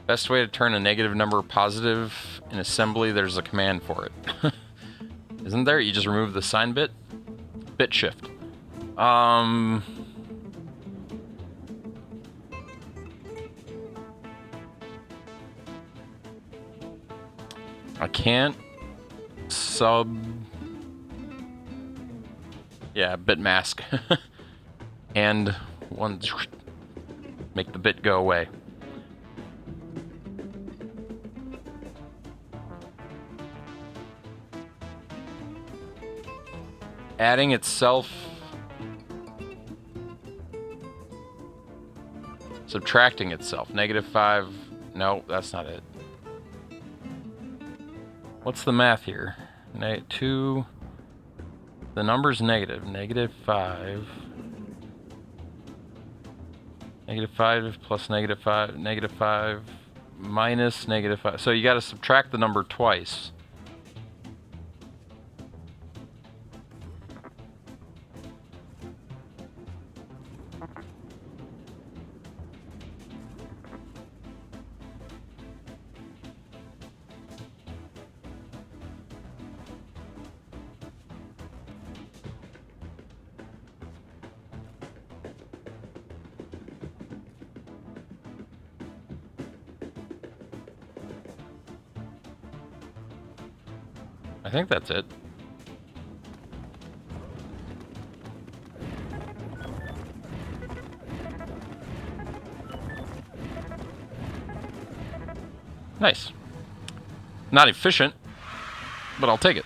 Best way to turn a negative number positive in assembly, there's a command for it. Isn't there? You just remove the sign bit? Bit shift. I can't sub... Yeah, bit mask. And one... Make the bit go away. Adding itself... Subtracting itself. -5. No, that's not it. What's the math here? 2. The number's negative. -5. -5 plus -5. -5 minus -5. So you got to subtract the number twice. I think that's it. Nice. Not efficient, but I'll take it.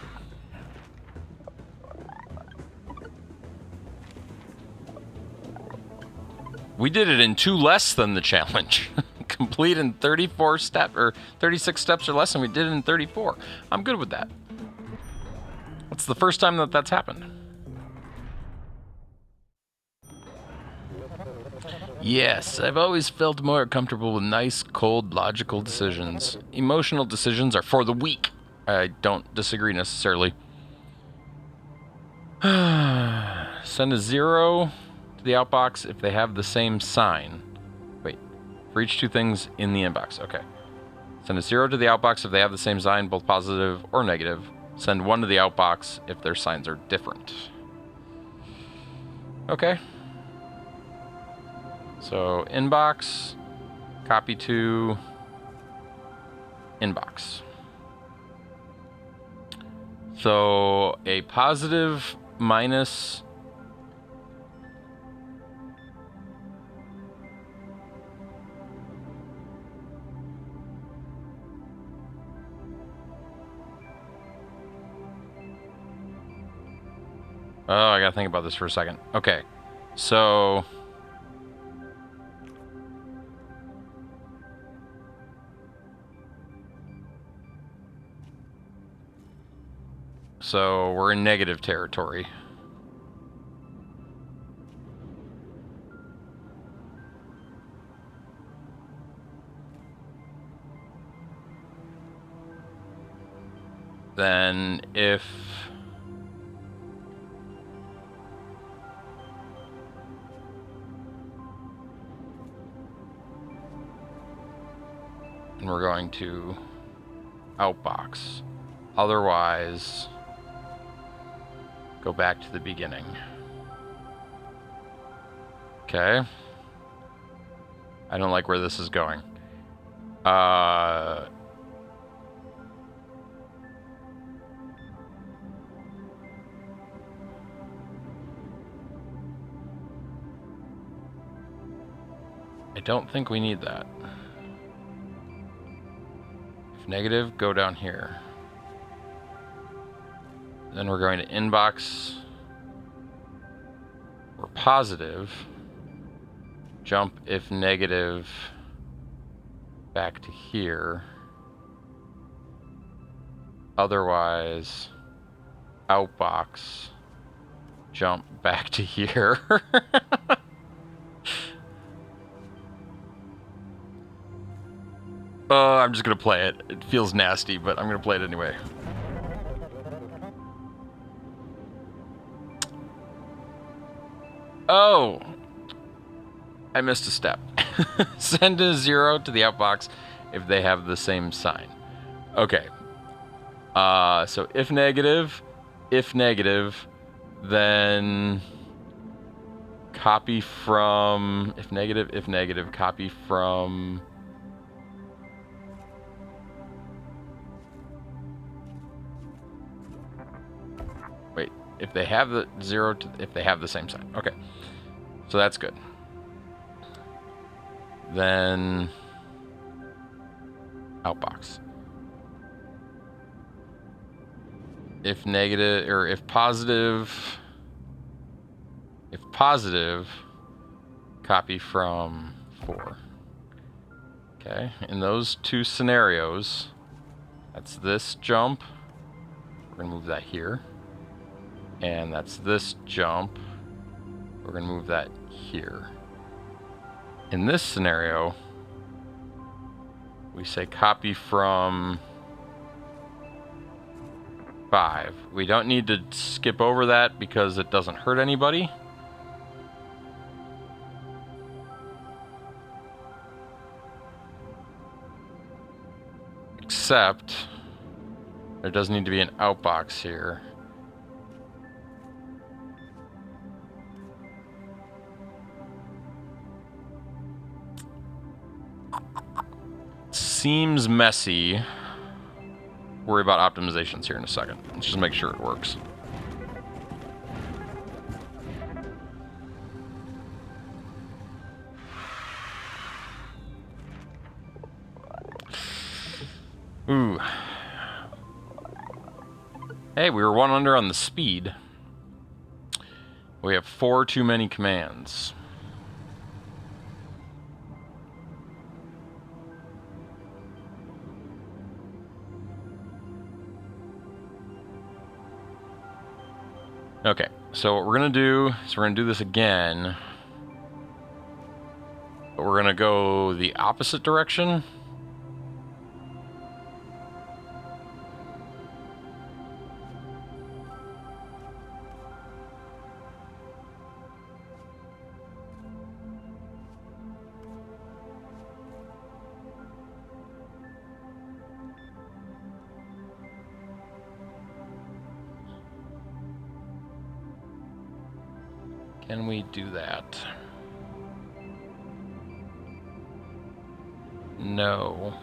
We did it in 2 less than the challenge. Complete in 34 steps, or 36 steps or less, and we did it in 34. I'm good with that. It's the first time that that's happened. Yes, I've always felt more comfortable with nice, cold, logical decisions. Emotional decisions are for the weak. I don't disagree necessarily. Send a 0 to the outbox if they have the same sign. Wait, for each 2 things in the inbox. Okay. Send a 0 to the outbox if they have the same sign, both positive or negative. Send 1 to the outbox if their signs are different. Okay. So, inbox, copy to inbox. So, a positive minus... Oh, I gotta think about this for a second. Okay, so... So, we're in negative territory. Then, if... and we're going to outbox. Otherwise, go back to the beginning. Okay. I don't like where this is going. I don't think we need that. If negative, go down here. Then we're going to inbox. We're positive. Jump if negative back to here. Otherwise, outbox. Jump back to here. I'm just gonna play it. It feels nasty, but I'm gonna play it anyway. Oh! I missed a step. Send a 0 to the outbox if they have the same sign. Okay. So if negative, then copy from, if negative, copy from if they have the 0 to, if they have the same sign. Okay. So that's good. Then outbox. If negative, or if positive, copy from 4. Okay. In those two scenarios, that's this jump. We're going to move that here. And that's this jump. We're going to move that here. In this scenario, we say copy from 5. We don't need to skip over that because it doesn't hurt anybody. Except there does need to be an outbox here. Seems messy. Worry about optimizations here in a second. Let's just make sure it works. Ooh. Hey, we were 1 under on the speed. We have 4 too many commands. Okay, so what we're gonna do is we're gonna do this again, but we're gonna go the opposite direction. Can we do that? No.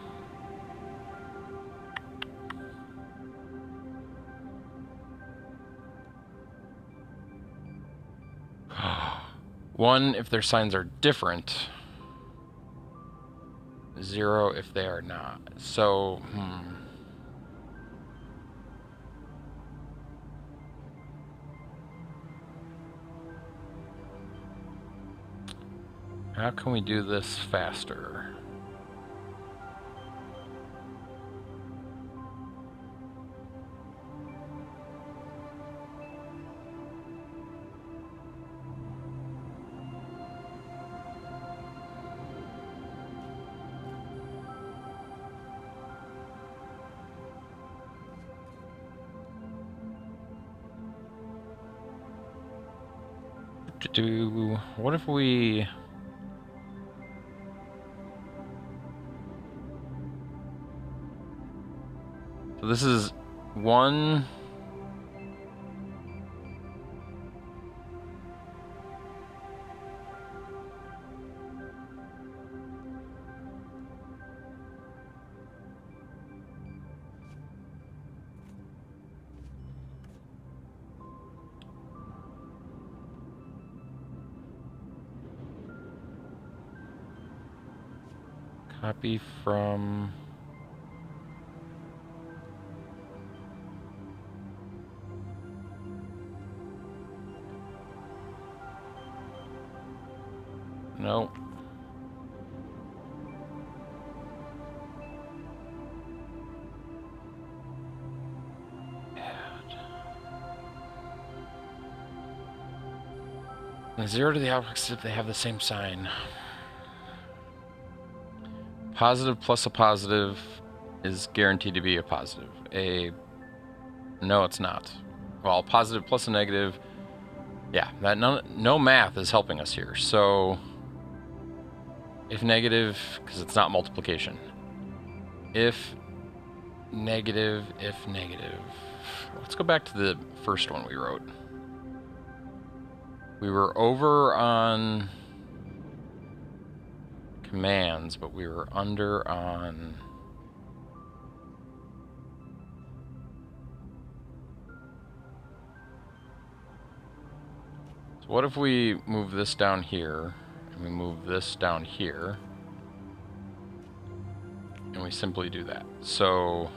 One, if their signs are different. 0 if they are not. So, how can we do this faster? What if we this is one. Copy from. No. And 0 to the opposite if they have the same sign. Positive plus a positive is guaranteed to be a positive. No, it's not. Well, positive plus a negative. Yeah, that no math is helping us here. So if negative, because it's not multiplication. If negative. Let's go back to the first one we wrote. We were over on commands, but we were under on... So what if we move this down here, and we move this down here, and we simply do that? So...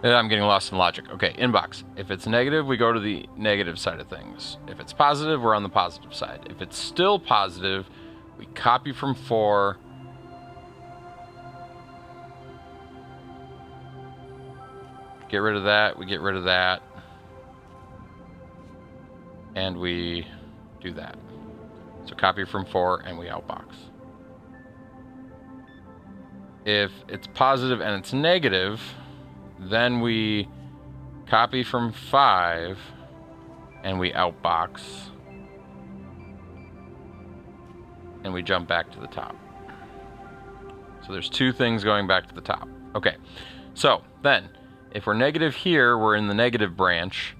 I'm getting lost in logic. Okay, inbox. If it's negative, we go to the negative side of things. If it's positive, we're on the positive side. If it's still positive, we copy from 4. Get rid of that, we get rid of that. And we do that. So copy from 4 and we outbox. If it's positive and it's negative, then we copy from 5 and we outbox and we jump back to the top. So there's 2 things going back to the top. Okay, so then if we're negative here, we're in the negative branch.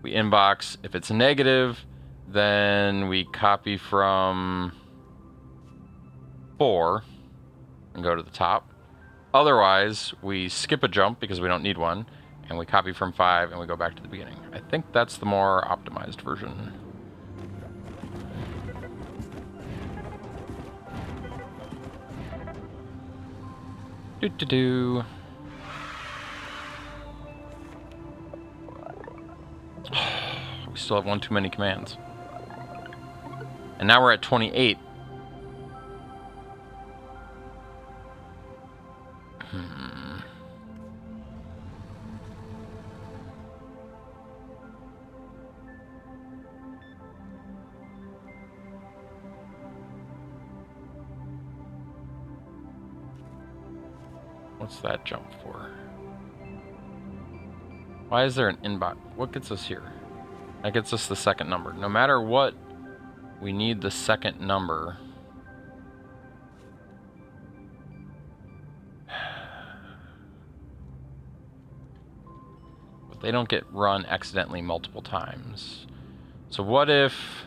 We inbox. If it's negative, then we copy from 4 and go to the top. Otherwise, we skip a jump because we don't need one, and we copy from 5 and we go back to the beginning. I think that's the more optimized version. Do. We still have one too many commands. And now we're at 28. What's that jump for? Why is there an inbox? What gets us here? That gets us the second number. No matter what, we need the second number. But they don't get run accidentally multiple times. So what if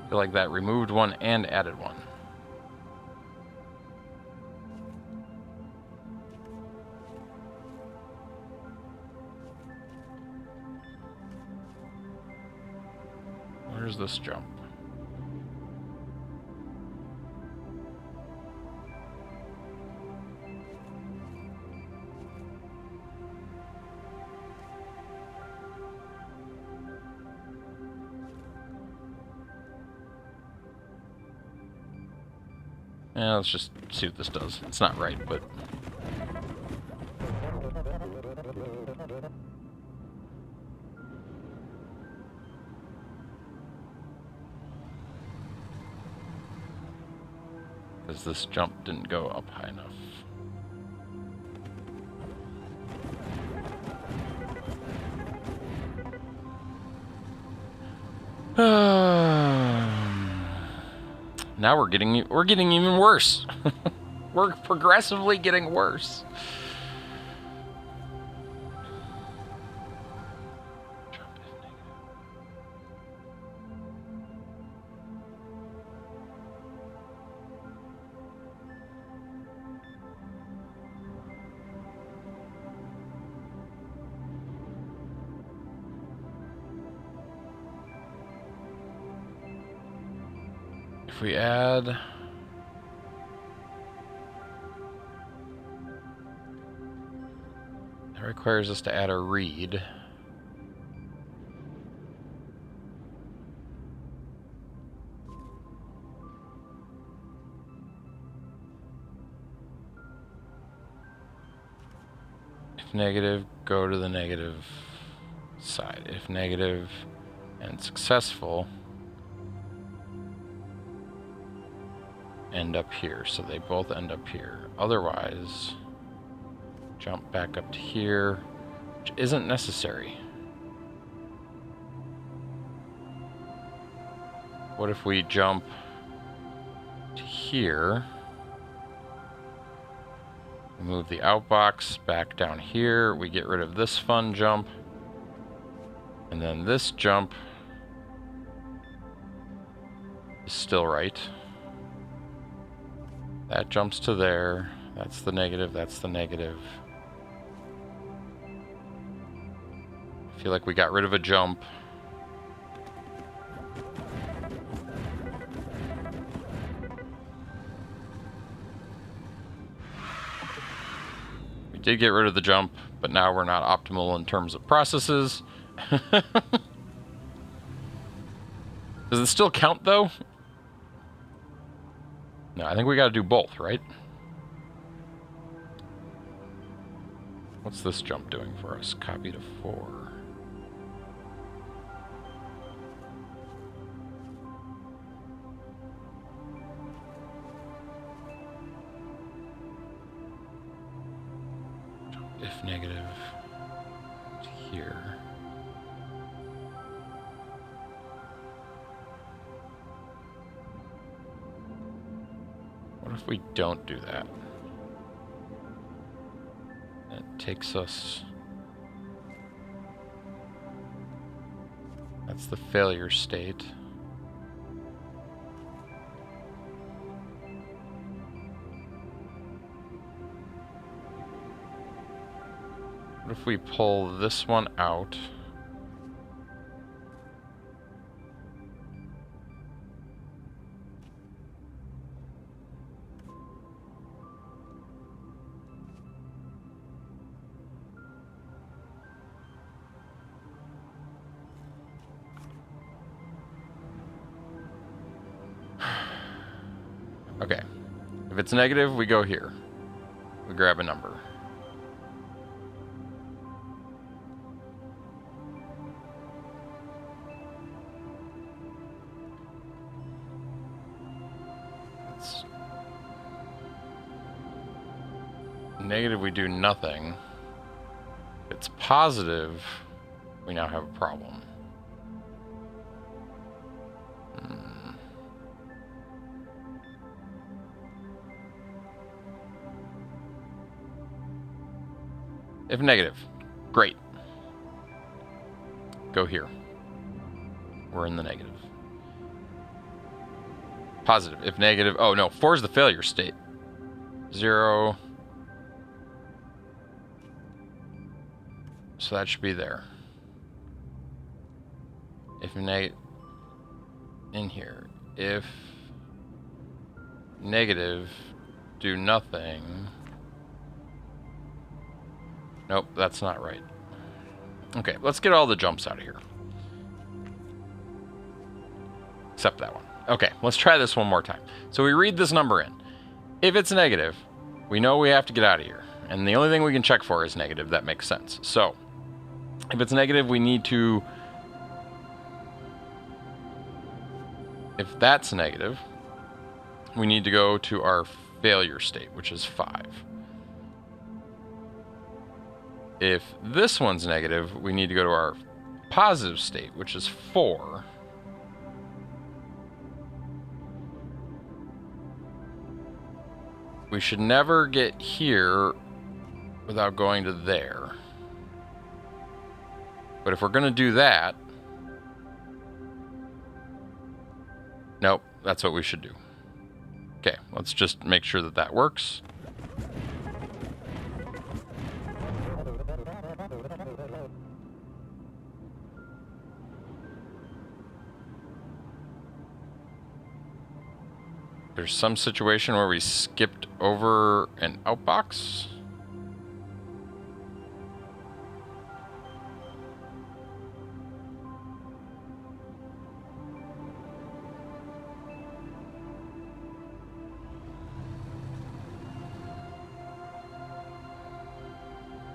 I feel like that removed one and added one. Where's this jump? Yeah, let's just see what this does. It's not right, but... because this jump didn't go up high enough. Now we're getting even worse. We're progressively getting worse. If we add... that requires us to add a read. If negative, go to the negative side. If negative and successful, end up here. So they both end up here. Otherwise, jump back up to here, which isn't necessary. What if we jump to here? Move the outbox back down here. We get rid of this fun jump. And then this jump is still right. That jumps to there. That's the negative, that's the negative. I feel like we got rid of a jump. We did get rid of the jump, but now we're not optimal in terms of processes. Does it still count, though? No, I think we gotta do both, right? What's this jump doing for us? Copy to 4. If negative to here. What if we don't do that? It takes us... that's the failure state. What if we pull this one out? Okay. If it's negative, we go here. We grab a number. It's negative, we do nothing. If it's positive, we now have a problem. If negative, great. Go here. We're in the negative. Positive. If negative... Oh, no. 4 is the failure state. 0. So that should be there. If negative... In here. If negative, do nothing. Nope, that's not right. Okay, let's get all the jumps out of here. Except that one. Okay, let's try this one more time. So we read this number in. If it's negative, we know we have to get out of here. And the only thing we can check for is negative. That makes sense. So, if it's negative, we need to... If that's negative, we need to go to our failure state, which is 5. If this one's negative, we need to go to our positive state, which is 4. We should never get here without going to there. But if we're going to do that... Nope, that's what we should do. Okay, let's just make sure that that works. There's some situation where we skipped over an outbox.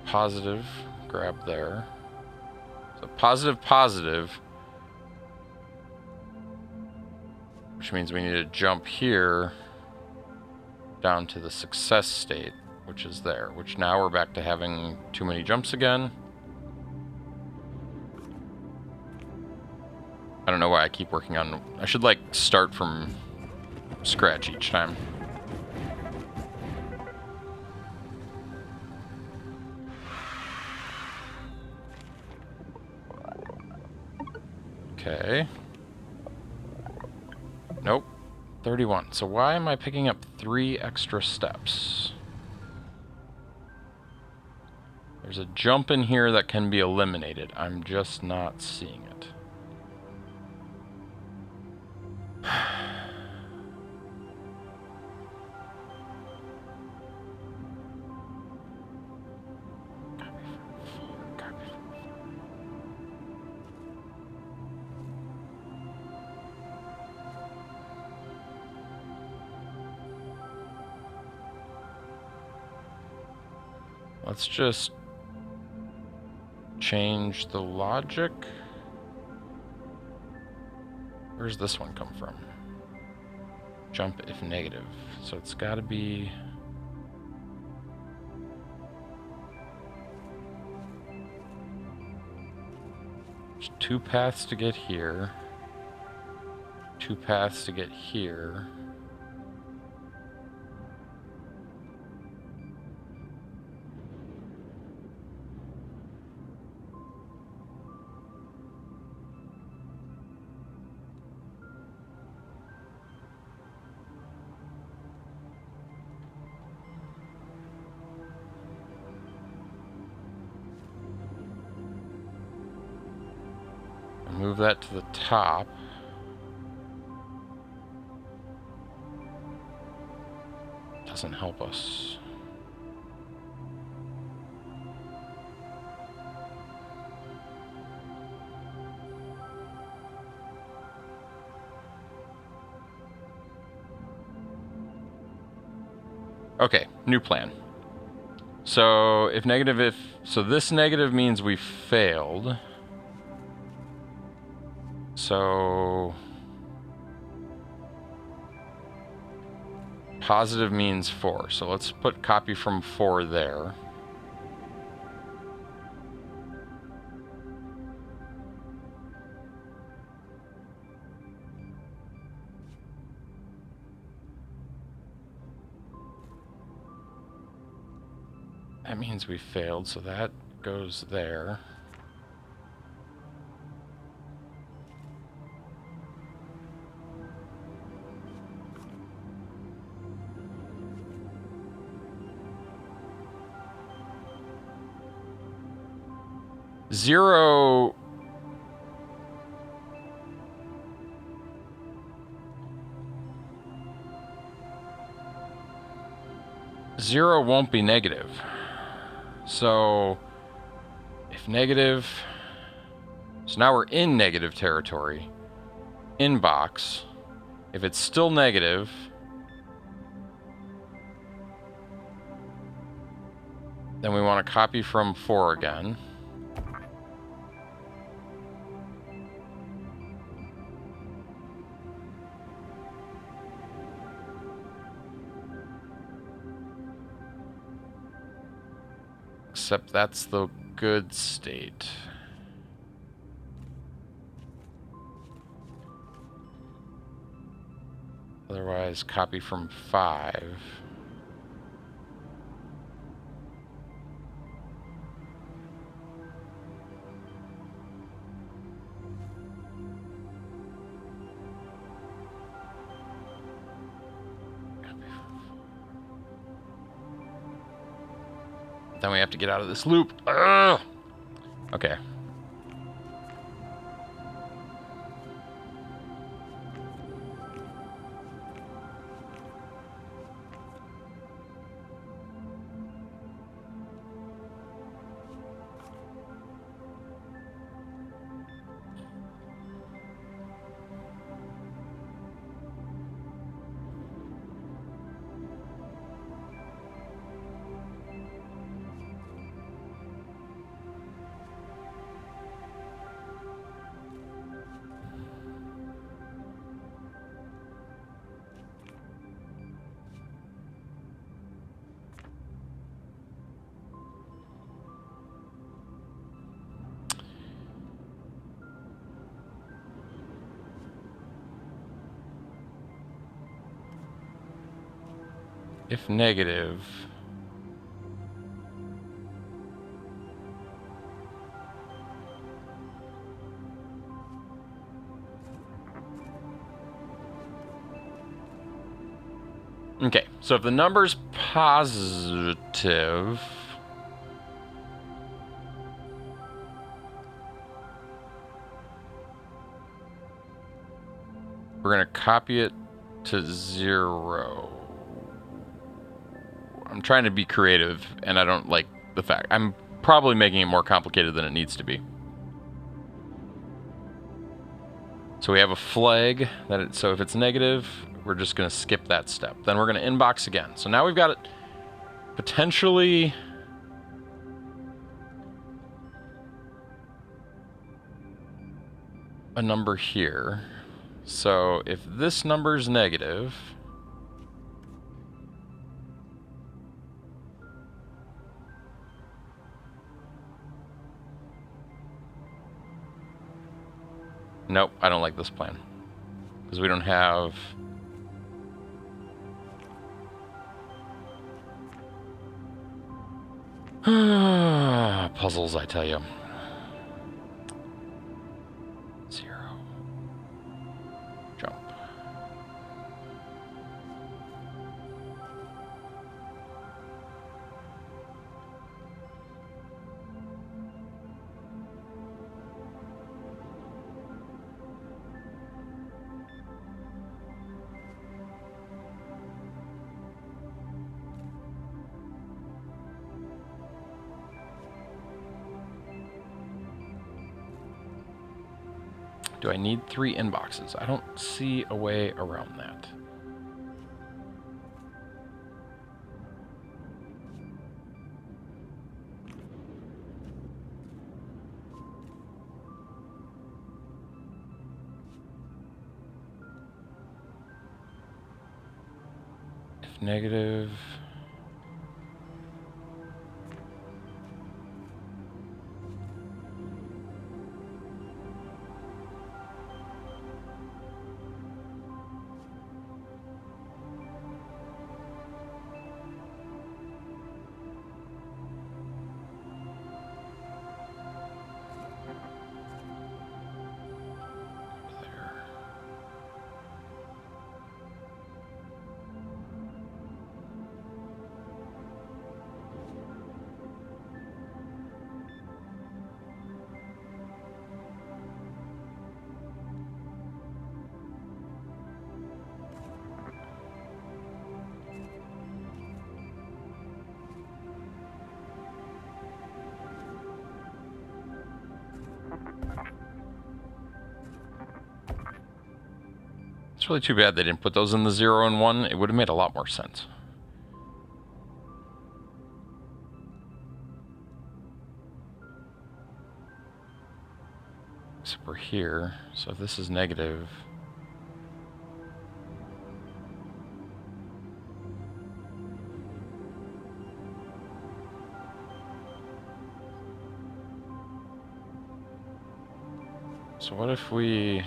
Positive, grab there. So positive, positive. Which means we need to jump here down to the success state, which is there. Which now we're back to having too many jumps again. I don't know why I keep working on... I should, like, start from scratch each time. Okay. Nope. 31. So why am I picking up 3 extra steps? There's a jump in here that can be eliminated. I'm just not seeing it. Let's just change the logic. Where's this one come from? Jump if negative. So it's got to be... There's 2 paths to get here. 2 paths to get here. Move that to the top. Doesn't help us. Okay, new plan. So if negative, so this negative means we failed. So positive means 4. So let's put copy from 4 there. That means we failed, so that goes there. 0... Zero won't be negative. So, if negative... So now we're in negative territory. Inbox. If it's still negative... Then we want to copy from 4 again. Except that's the good state. Otherwise, copy from 5. Then we have to get out of this loop. Ugh! Okay. If negative... Okay, so if the number's positive... We're going to copy it to 0. I'm trying to be creative, and I don't like the fact. I'm probably making it more complicated than it needs to be. So we have a flag that so if it's negative, we're just going to skip that step. Then we're going to inbox again. So now we've got it potentially a number here. So if this number's negative, nope, I don't like this plan. Because we don't have... puzzles, I tell you. 0. Jump. Do I need 3 inboxes? I don't see a way around that. If negative... It's really too bad they didn't put those in the 0 and 1. It would have made a lot more sense. Except we're here, so if this is negative... So what if we...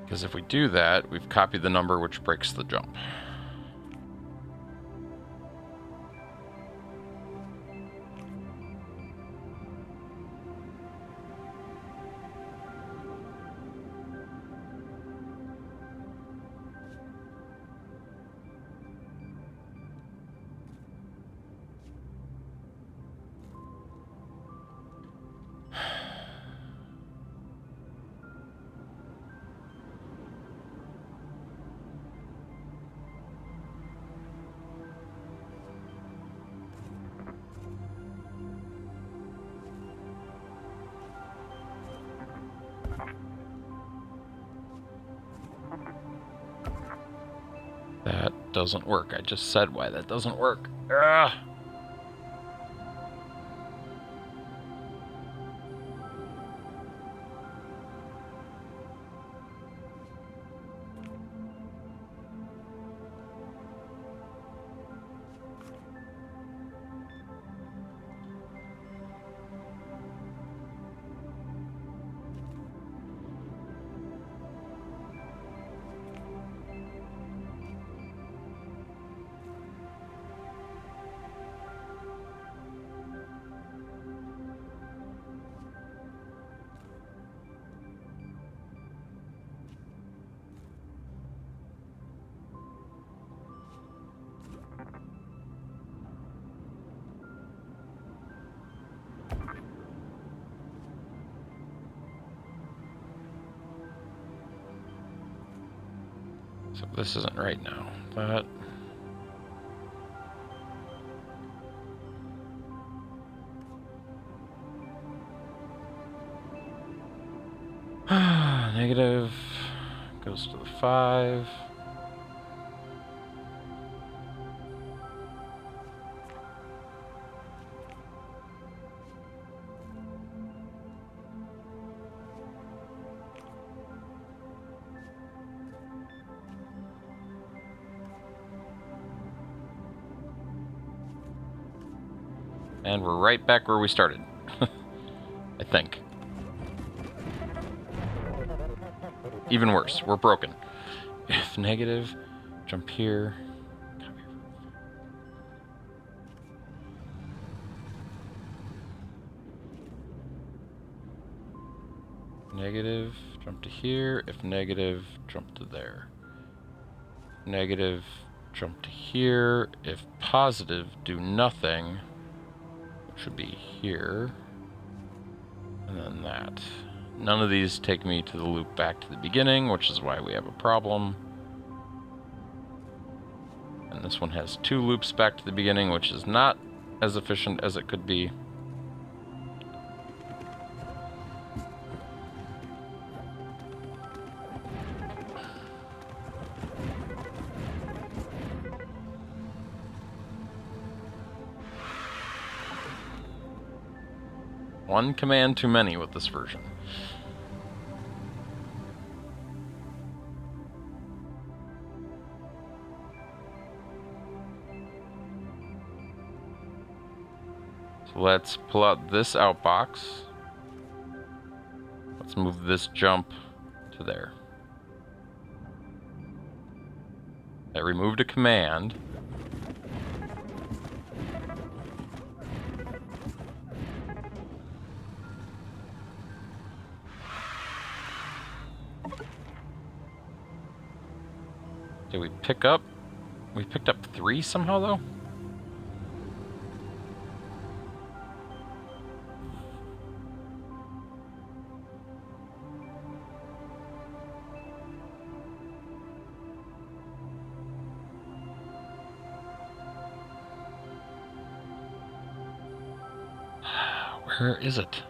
Because if we do that, we've copied the number which breaks the jump. That doesn't work. I just said why that doesn't work. Ugh. So this isn't right now, but... Negative goes to the 5. And we're right back where we started. I think. Even worse, we're broken. If negative, jump here. Negative, jump to here. If negative, jump to there. Negative, jump to here. If positive, do nothing. Should be here. And then that. None of these take me to the loop back to the beginning, which is why we have a problem. And this one has 2 loops back to the beginning, which is not as efficient as it could be. One command too many with this version. So let's pull out this outbox. Let's move this jump to there. I removed a command. Did we pick up? We picked up 3 somehow, though? Where is it?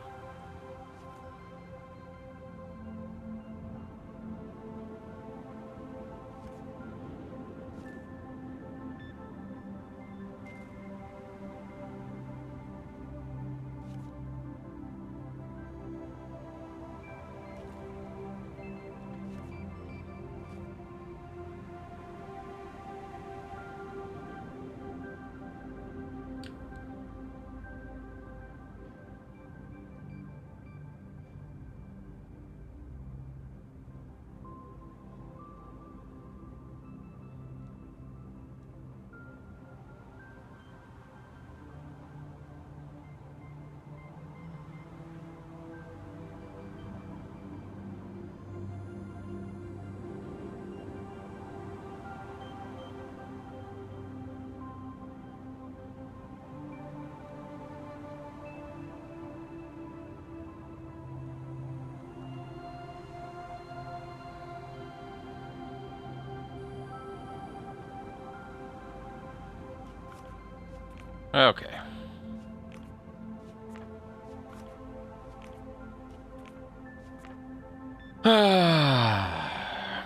Okay.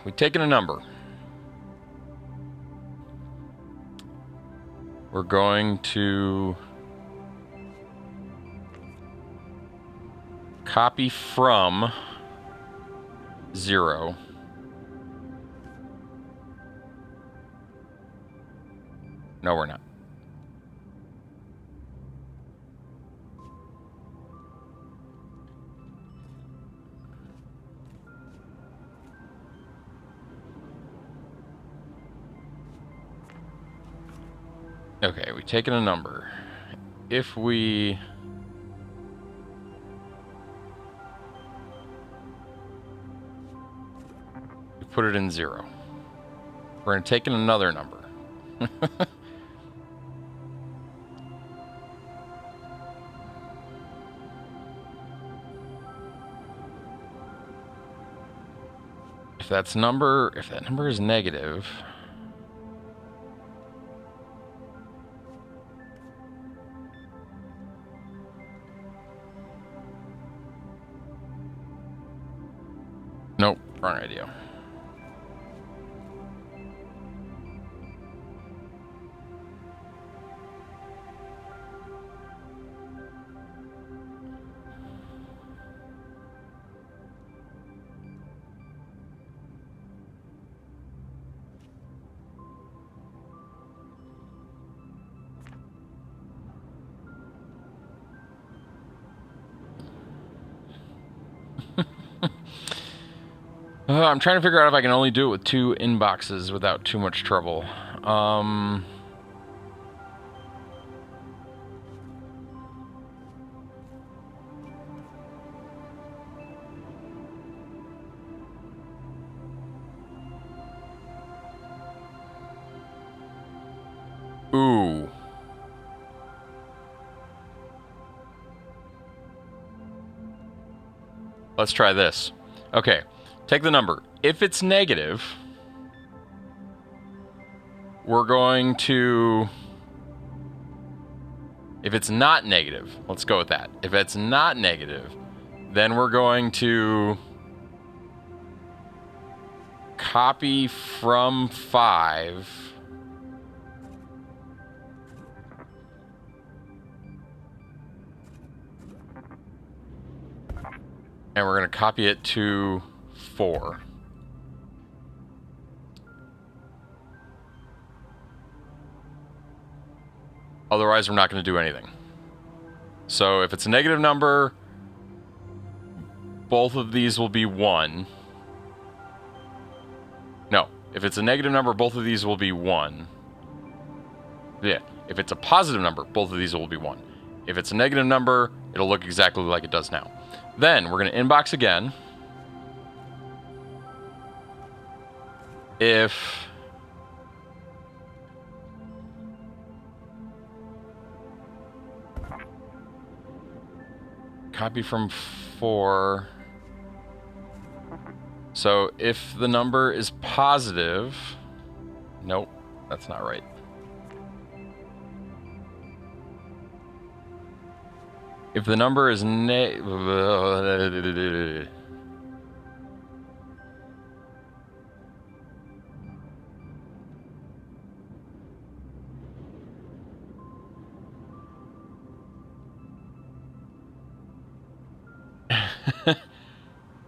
We've taken a number. We're going to copy from 0. No, we're not. Okay, we've taken a number. If we put it in 0, we're going to take in another number. If that number is negative, nope, wrong idea. I'm trying to figure out if I can only do it with 2 inboxes without too much trouble. Ooh. Let's try this. Okay. Take the number. If it's negative, we're going to... If it's not negative, let's go with that. If it's not negative, then we're going to copy from 5. And we're going to copy it to 4. Otherwise, we're not going to do anything. So if it's a negative number, both of these will be 1. No, if it's a negative number, both of these will be 1. Yeah, if it's a positive number, both of these will be 1. If it's a negative number, it'll look exactly like it does now. Then we're going to inbox again. If copy from 4. So if the number is positive, nope, that's not right. If the number is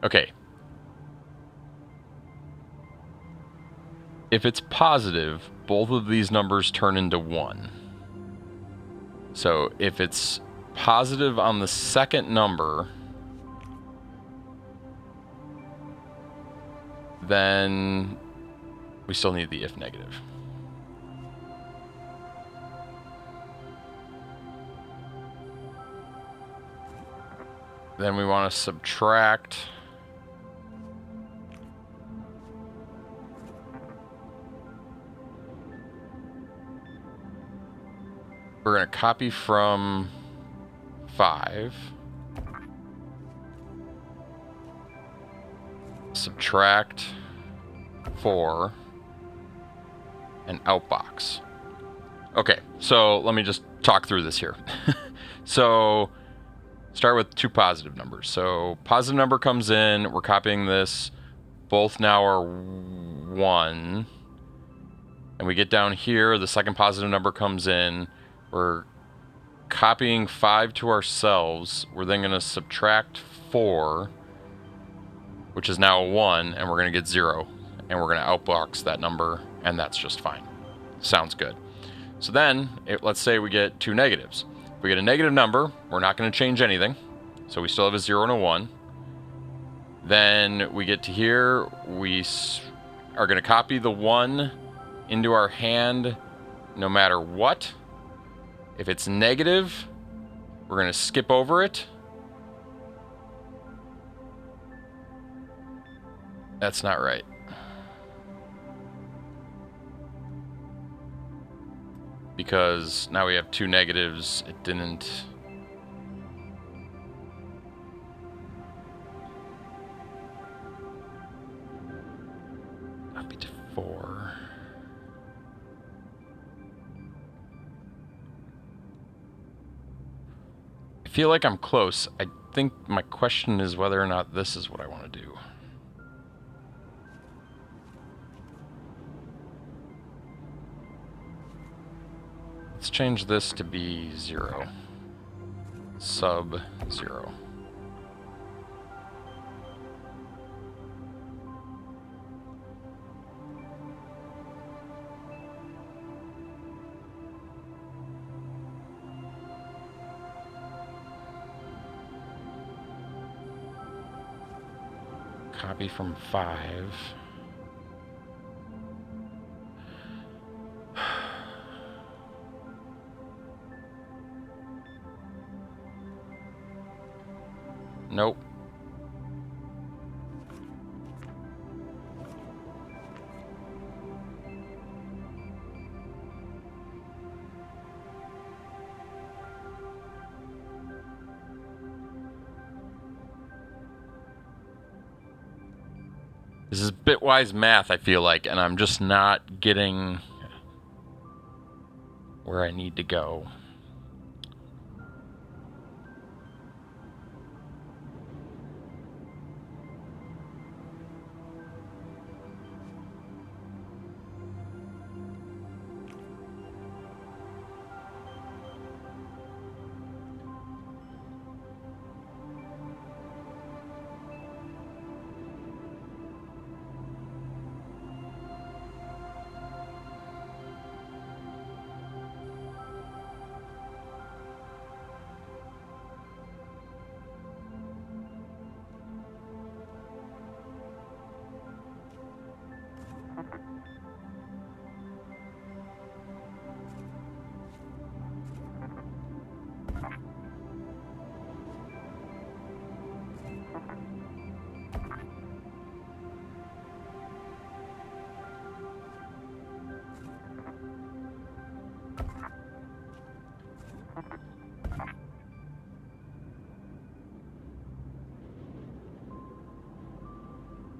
okay. If it's positive, both of these numbers turn into 1. So if it's positive on the second number, then we still need the if negative. Then we want to subtract we're going to copy from 5, subtract 4, and outbox. Okay, so let me just talk through this here. So start with 2 positive numbers. So positive number comes in, we're copying this, both now are 1, and we get down here, the second positive number comes in, we're copying 5 to ourselves, we're then going to subtract 4, which is now a 1, and we're going to get 0, and we're going to outbox that number, and that's just fine. Sounds good. So then, let's say we get 2 negatives. If we get a negative number, we're not going to change anything, so we still have a 0 and a 1. Then we get to here, we are going to copy the 1 into our hand no matter what. If it's negative, we're going to skip over it. That's not right. Because now we have 2 negatives. It didn't... Copy to 4. I feel like I'm close. I think my question is whether or not this is what I want to do. Let's change this to be 0. Sub 0. Copy from 5. Nope. This is bitwise math, I feel like, and I'm just not getting where I need to go.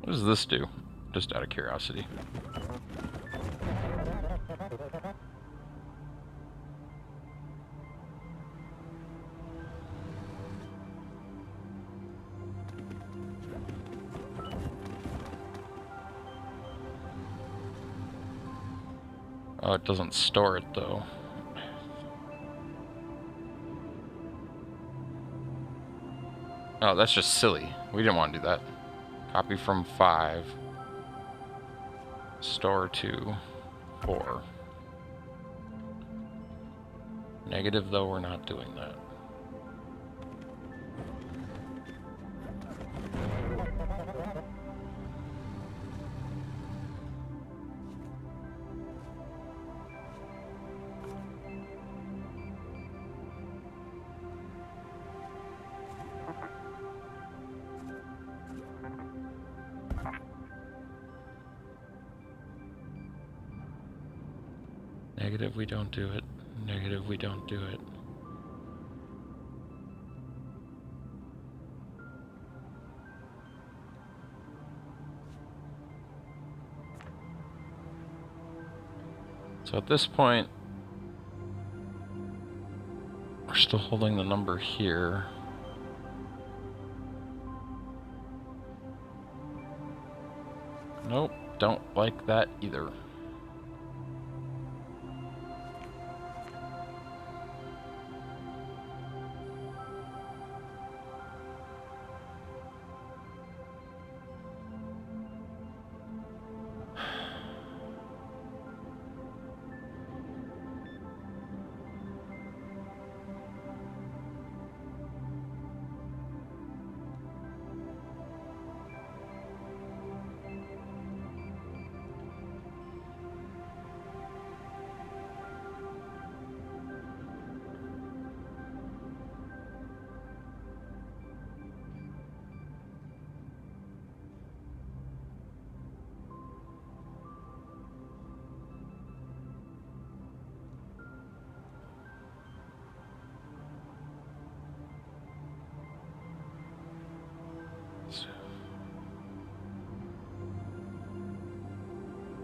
What does this do? Just out of curiosity. Oh, it doesn't store it though. Oh, that's just silly. We didn't want to do that. Copy from 5. Store to 4. Negative though, we're not doing that. Negative, we don't do it. Negative, we don't do it. So at this point, we're still holding the number here. Nope, don't like that either.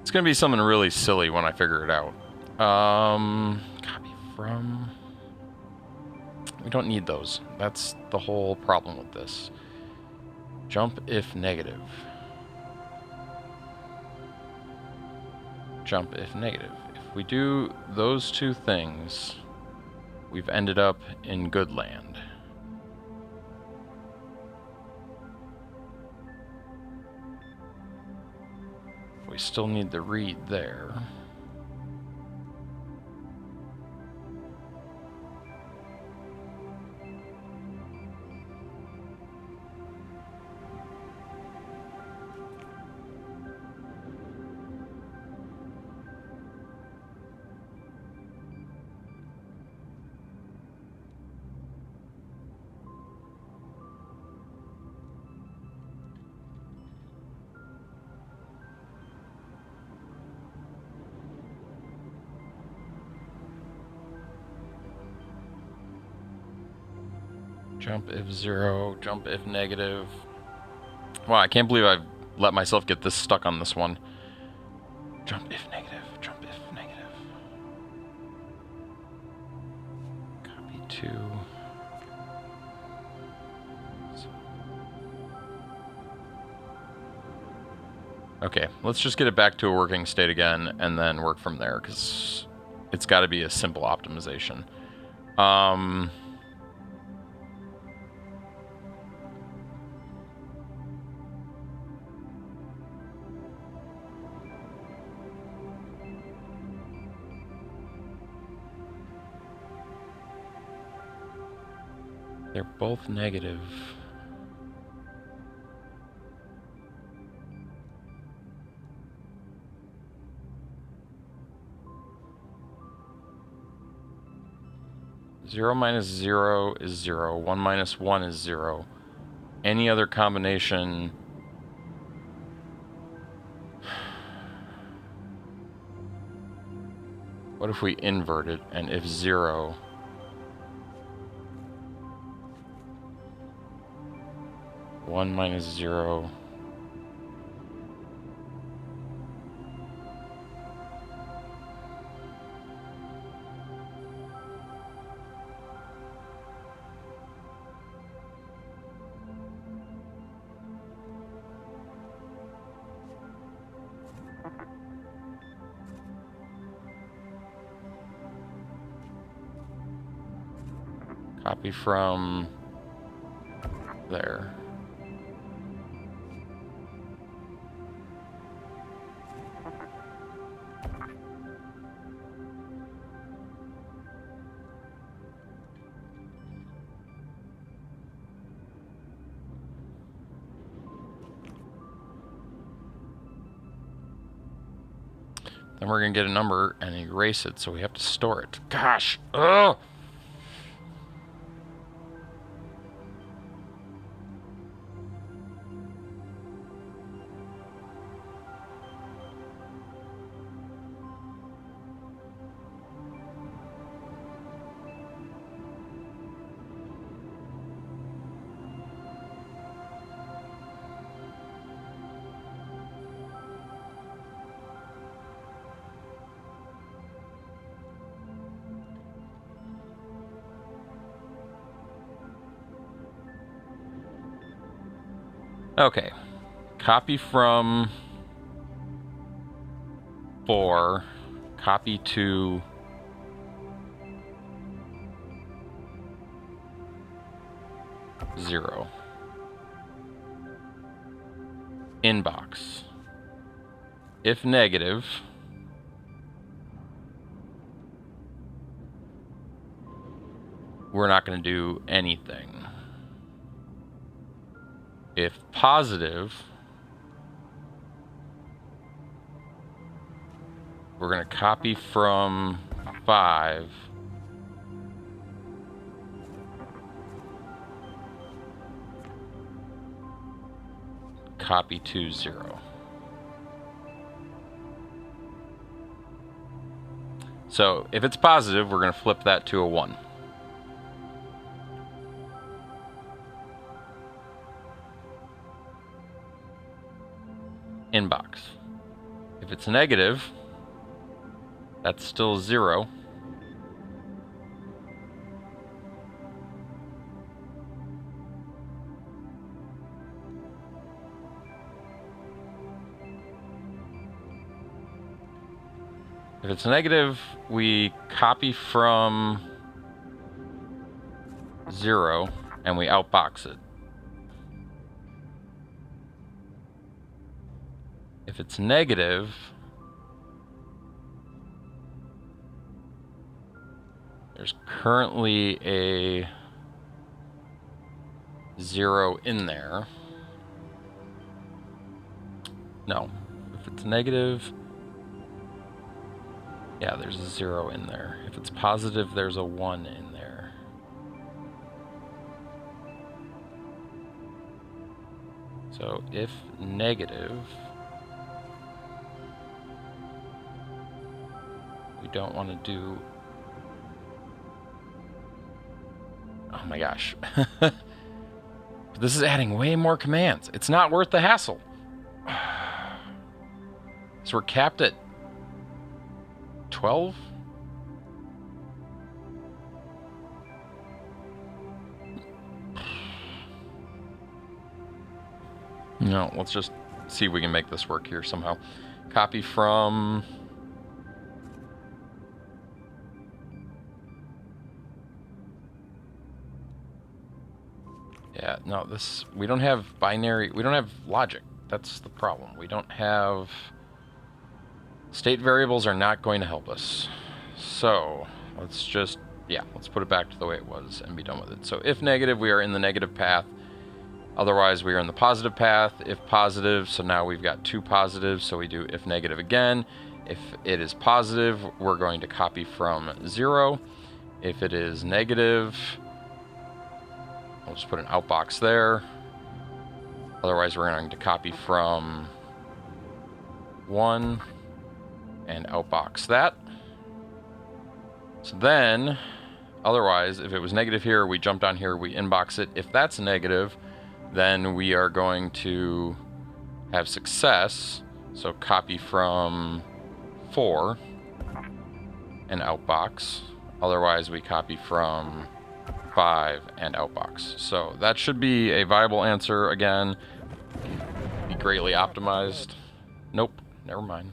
It's gonna be something really silly when I figure it out. Copy from... We don't need those. That's the whole problem with this. Jump if negative. Jump if negative. If we do those two things, we've ended up in good land. We still need the read there. Jump if 0, jump if negative. Wow, I can't believe I've let myself get this stuck on this one. Jump if negative, jump if negative. Copy 2. Okay, let's just get it back to a working state again and then work from there, because it's got to be a simple optimization. They're both negative. Zero minus 0 is 0. 1 minus 1 is 0. Any other combination... What if we invert it, and if 0... 1 minus 0... Copy from there. Then we're going to get a number and erase it, so we have to store it. Gosh! Ugh! Okay. Copy from 4. Copy to 0. Inbox. If negative, we're not going to do anything. If positive, we're going to copy from 5. Copy to 0. So if it's positive, we're going to flip that to a 1. Inbox. If it's negative, that's still 0. If it's negative, we copy from 0 and we outbox it. If it's negative, there's currently a 0 in there. No, if it's negative, yeah, there's a 0 in there. If it's positive, there's a 1 in there. So if negative, we don't want to do... Oh my gosh. This is adding way more commands. It's not worth the hassle. So we're capped at 12? No, let's just see if we can make this work here somehow. Copy from... Yeah, no, this... We don't have binary... We don't have logic. That's the problem. We don't have... State variables are not going to help us. So, let's just... Yeah, let's put it back to the way it was and be done with it. So, if negative, we are in the negative path. Otherwise, we are in the positive path. If positive, so now we've got 2 positives, so we do if negative again. If it is positive, we're going to copy from 0. If it is negative, we'll just put an outbox there. Otherwise, we're going to copy from 1 and outbox that. So then, otherwise, if it was negative here, we jump down here, we inbox it. If that's negative, then we are going to have success. So copy from 4 and outbox. Otherwise, we copy from 5 and outbox. So that should be a viable answer again. Be greatly optimized. Nope, never mind.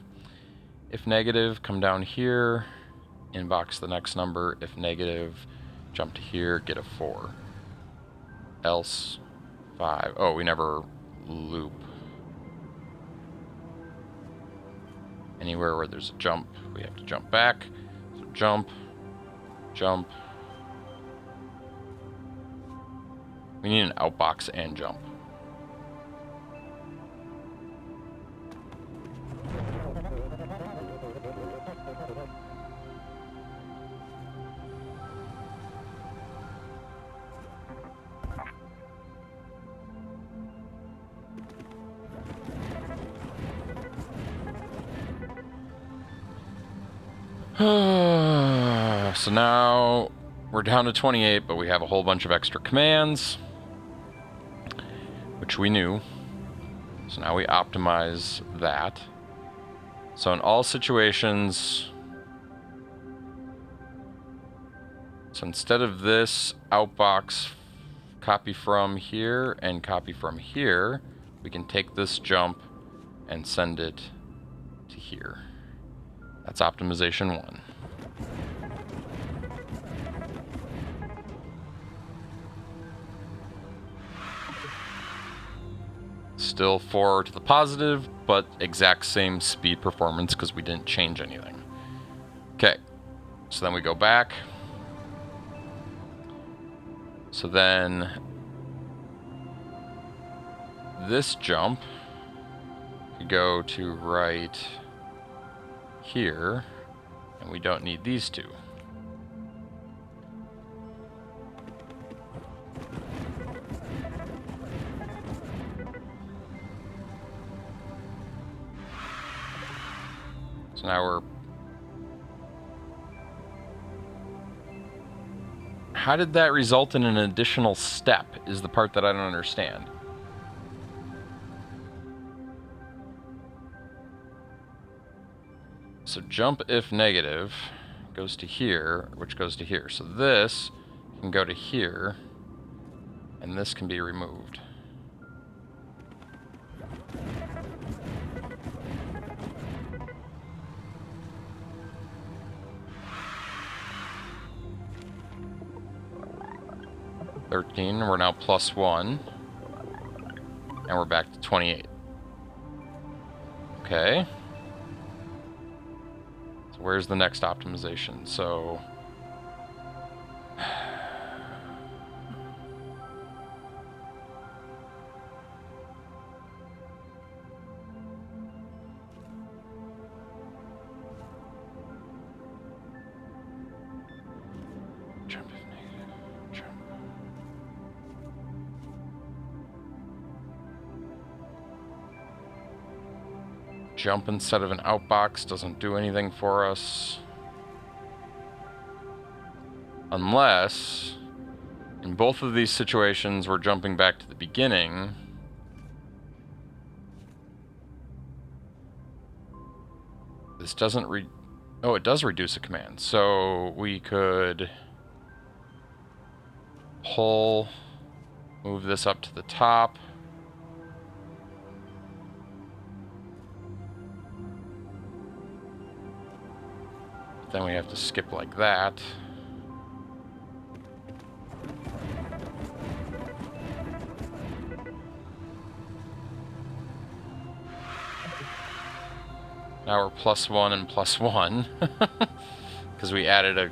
If negative, come down here, inbox the next number. If negative, Jump to here, get a 4. Else 5. Oh, we never loop. Anywhere where there's a jump, we have to jump back. So jump, jump. We need an outbox and jump. So now we're down to 28, but we have a whole bunch of extra commands, which we knew. So now we optimize that. So in all situations, so instead of this outbox copy from here and copy from here, we can take this jump and send it to here. That's optimization 1. Still 4 to the positive, but exact same speed performance because we didn't change anything. Okay, so then we go back. So then this jump could go to right here, and we don't need these two. So now we're... How did that result in an additional step is the part that I don't understand. So jump if negative goes to here, which goes to here. So this can go to here, and this can be removed. We're now +1, and we're back to 28. Okay. So where's the next optimization? So jump if negative, jump. Jump instead of an outbox doesn't do anything for us. Unless, in both of these situations, we're jumping back to the beginning. This doesn't oh, it does reduce a command. So we could pull, move this up to the top. Then we have to skip like that. Now we're +1 and +1 because we added a...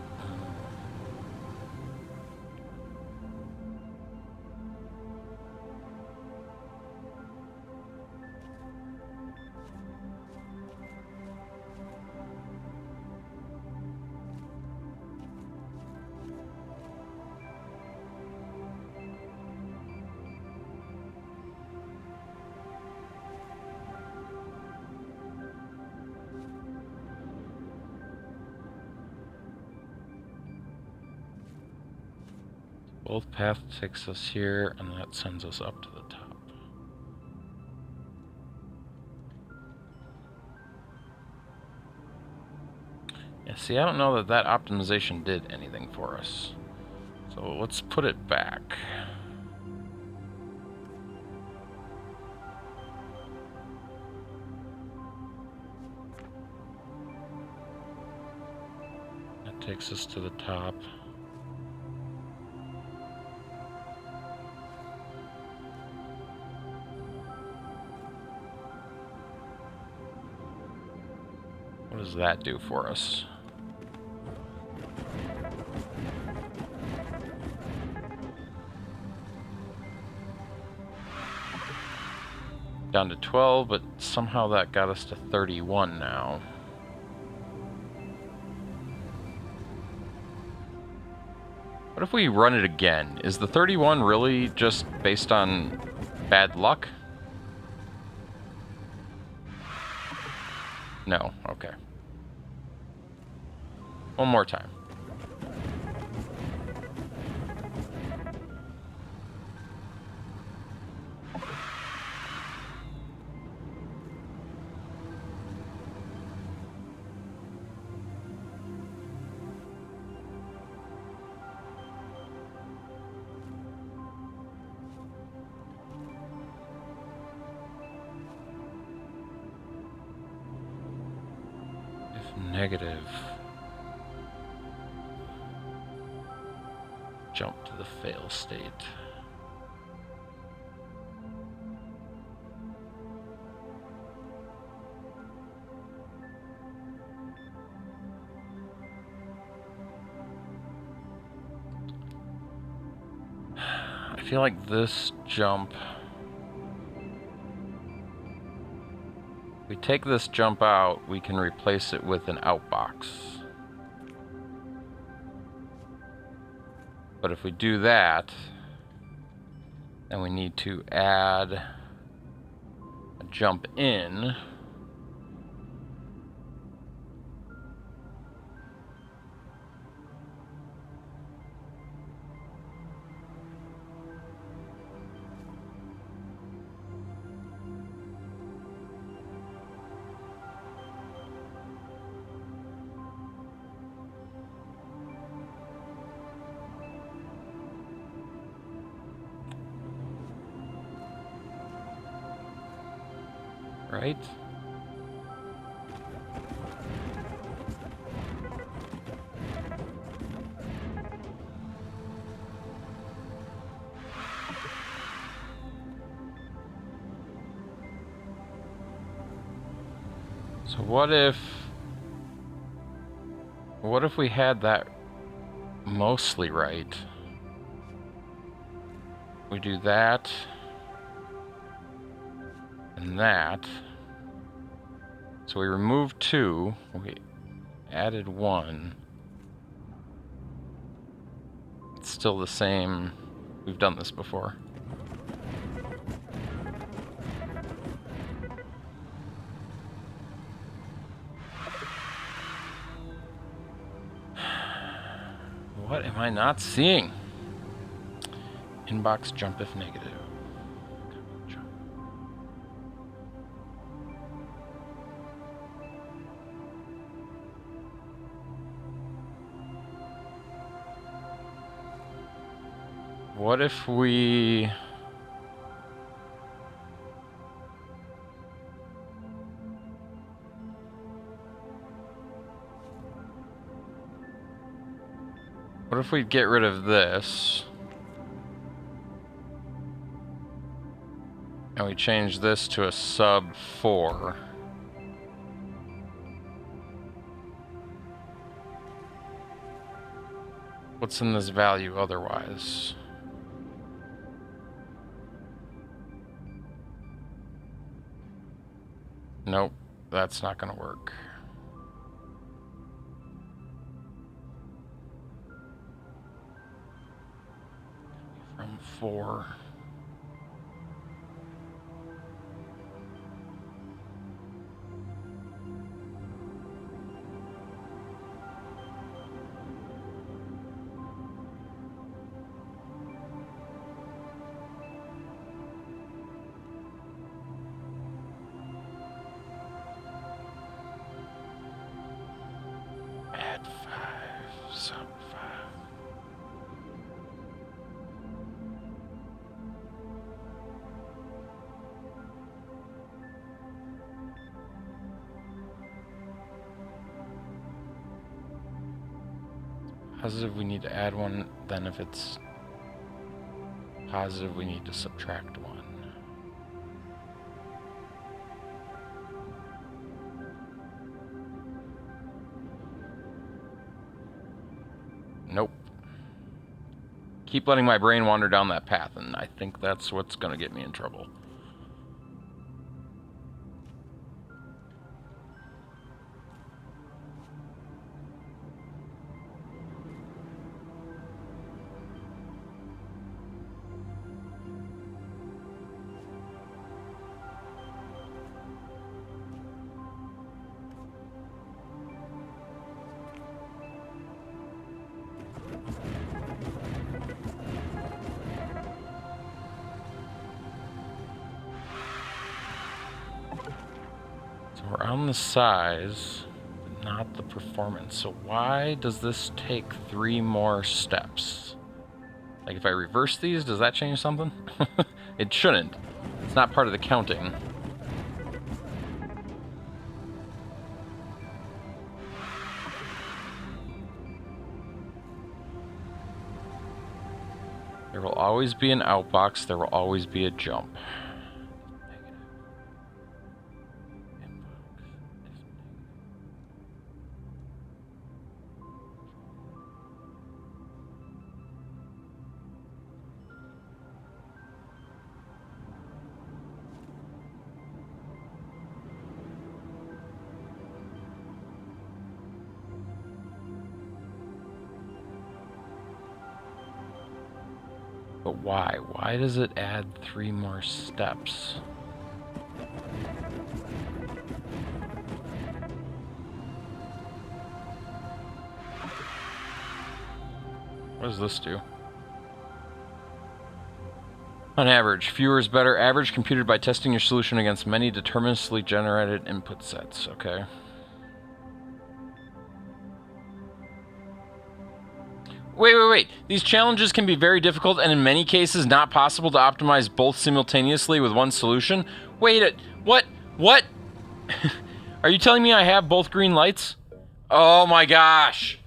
Both path takes us here, and that sends us up to the top. Yeah, see, I don't know that that optimization did anything for us. So let's put it back. That takes us to the top. What does that do for us? Down to 12, but somehow that got us to 31 now. What if we run it again? Is the 31 really just based on bad luck? No, okay. One more time. Negative. Jump to the fail state. I feel like this jump... we take this jump out, we can replace it with an outbox. But if we do that, then we need to add a jump in. Right? So what if we had that mostly right? We do that and that. So we removed 2, we added 1. It's still the same. We've done this before. What am I not seeing? Inbox jump if negative. What if we... what if we get rid of this? And we change this to a sub 4. What's in this value otherwise? Nope, that's not gonna work. From 4. Add 5, sub 5. Positive, we need to add 1. Then if it's positive, we need to subtract 1. Nope. Keep letting my brain wander down that path, and I think that's what's gonna get me in trouble. We're on the size, but not the performance. So why does this take 3 more steps? Like if I reverse these, does that change something? It shouldn't. It's not part of the counting. There will always be an outbox. There will always be a jump. But why? Why does it add 3 more steps? What does this do? On average, fewer is better. Average computed by testing your solution against many deterministically generated input sets. Okay. Wait. These challenges can be very difficult and in many cases not possible to optimize both simultaneously with one solution. Wait, what? What? Are you telling me I have both green lights? Oh my gosh.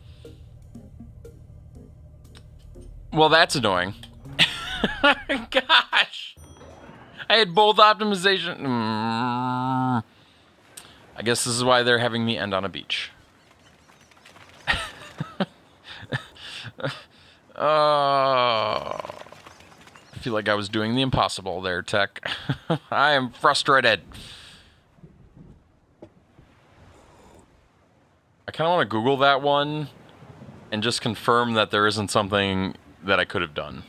Well, that's annoying. Gosh. I had both optimization. I guess this is why they're having me end on a beach. I feel like I was doing the impossible there, Tech. I am frustrated. I kind of want to Google that one and just confirm that there isn't something that I could have done.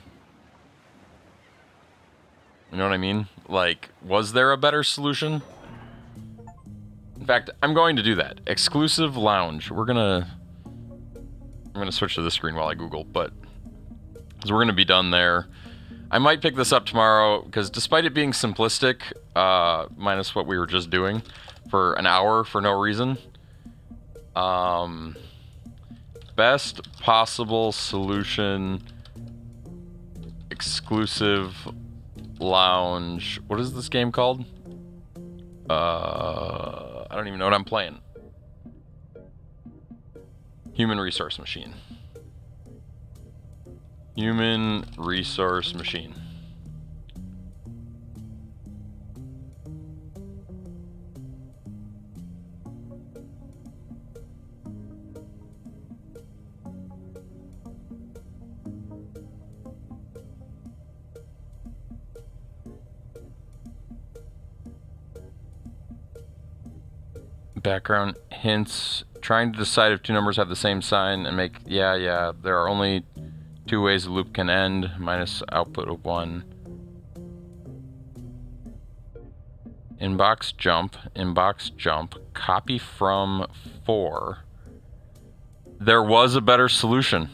You know what I mean? Like, was there a better solution? In fact, I'm going to do that. Exclusive lounge. I'm gonna switch to this screen while I Google, but because we're gonna be done there. I might pick this up tomorrow because despite it being simplistic, minus what we were just doing for an hour for no reason, best possible solution, exclusive lounge. What is this game called? I don't even know what I'm playing. Human resource machine. Human resource machine. Background hints. Trying to decide if 2 numbers have the same sign and make... Yeah. There are only 2 ways the loop can end. Minus output of 1. Inbox jump. Inbox jump. Copy from 4. There was a better solution.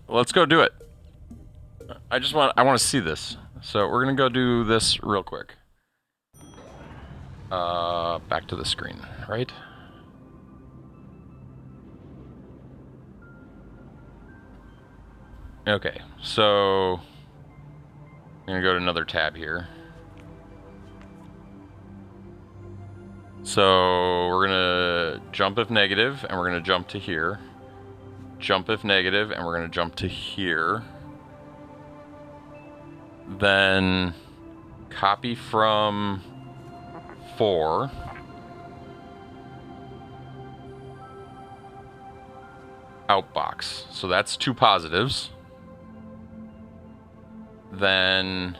Let's go do it. I want to see this. So we're gonna go do this real quick. Back to the screen, right? Okay, so I'm gonna go to another tab here. So we're gonna jump if negative, and we're going to jump to here. Jump if negative, and we're going to jump to here. Then copy from 4. Outbox. So that's 2 positives. Then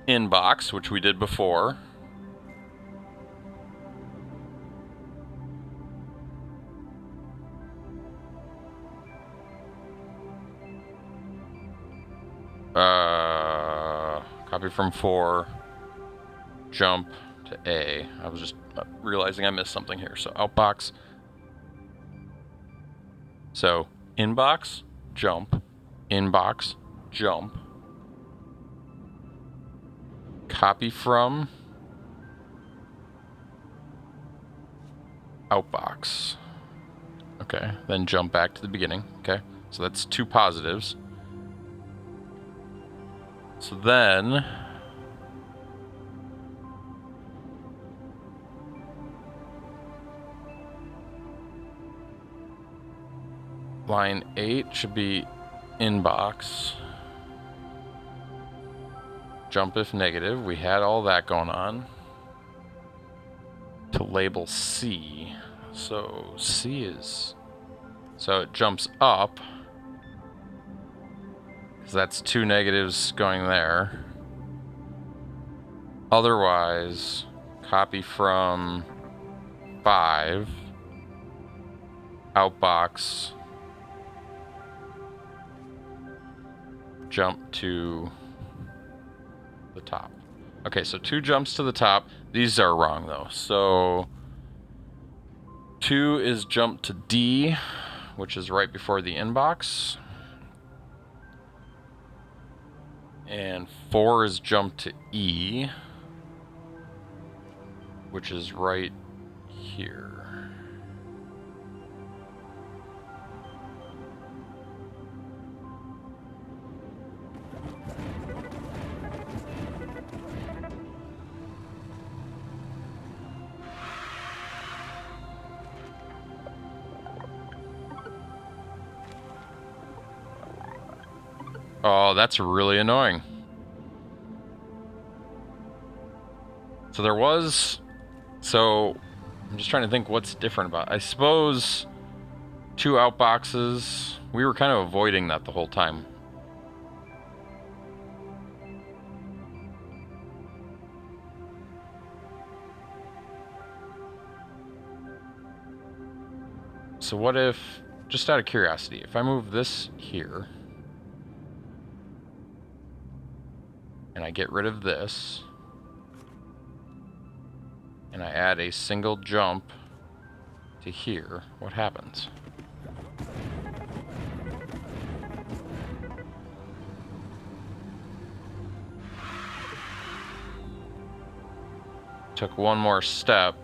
inbox, which we did before. Copy from 4, jump to A. I was just realizing I missed something here. So outbox. So inbox, jump, inbox, jump. Copy from outbox. Okay, then jump back to the beginning. Okay, so that's 2 positives. So then line 8 should be inbox. Jump if negative. We had all that going on. To label C. So C is... So it jumps up. So that's 2 negatives going there. Otherwise, copy from 5. Outbox. Jump to the top. Okay, so 2 jumps to the top. These are wrong though. So 2 is jump to D, which is right before the inbox. And 4 is jump to E, which is right here. Oh, that's really annoying. So there was... So, I'm just trying to think what's different about it. I suppose 2 outboxes. We were kind of avoiding that the whole time. So what if, just out of curiosity, if I move this here... and I get rid of this, and I add a single jump to here, what happens? Took one more step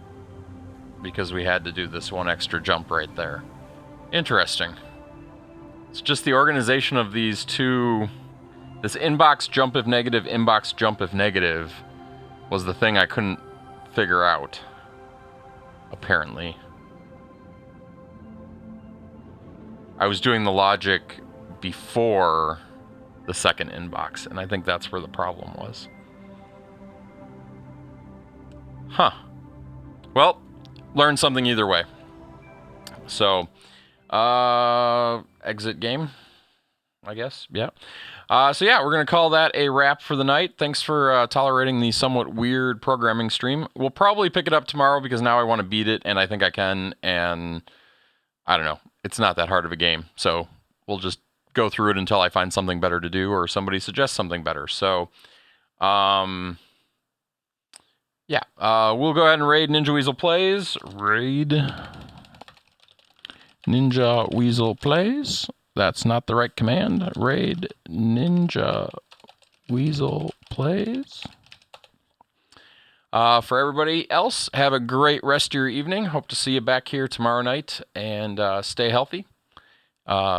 because we had to do this one extra jump right there. Interesting. It's just the organization of these two... This inbox jump if negative, inbox jump if negative was the thing I couldn't figure out, apparently. I was doing the logic before the second inbox, and I think that's where the problem was. Huh. Well, learned something either way. So, exit game, I guess. Yeah. So yeah, we're going to call that a wrap for the night. Thanks for tolerating the somewhat weird programming stream. We'll probably pick it up tomorrow because now I want to beat it, and I think I can, and I don't know. It's not that hard of a game, so we'll just go through it until I find something better to do or somebody suggests something better. So, yeah, we'll go ahead and raid Ninja Weasel Plays. Raid Ninja Weasel Plays. That's not the right command. Raid Ninja Weasel Plays. For everybody else, have a great rest of your evening. Hope to see you back here tomorrow night. And stay healthy,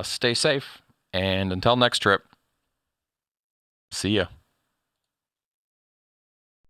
stay safe, and until next trip, see ya.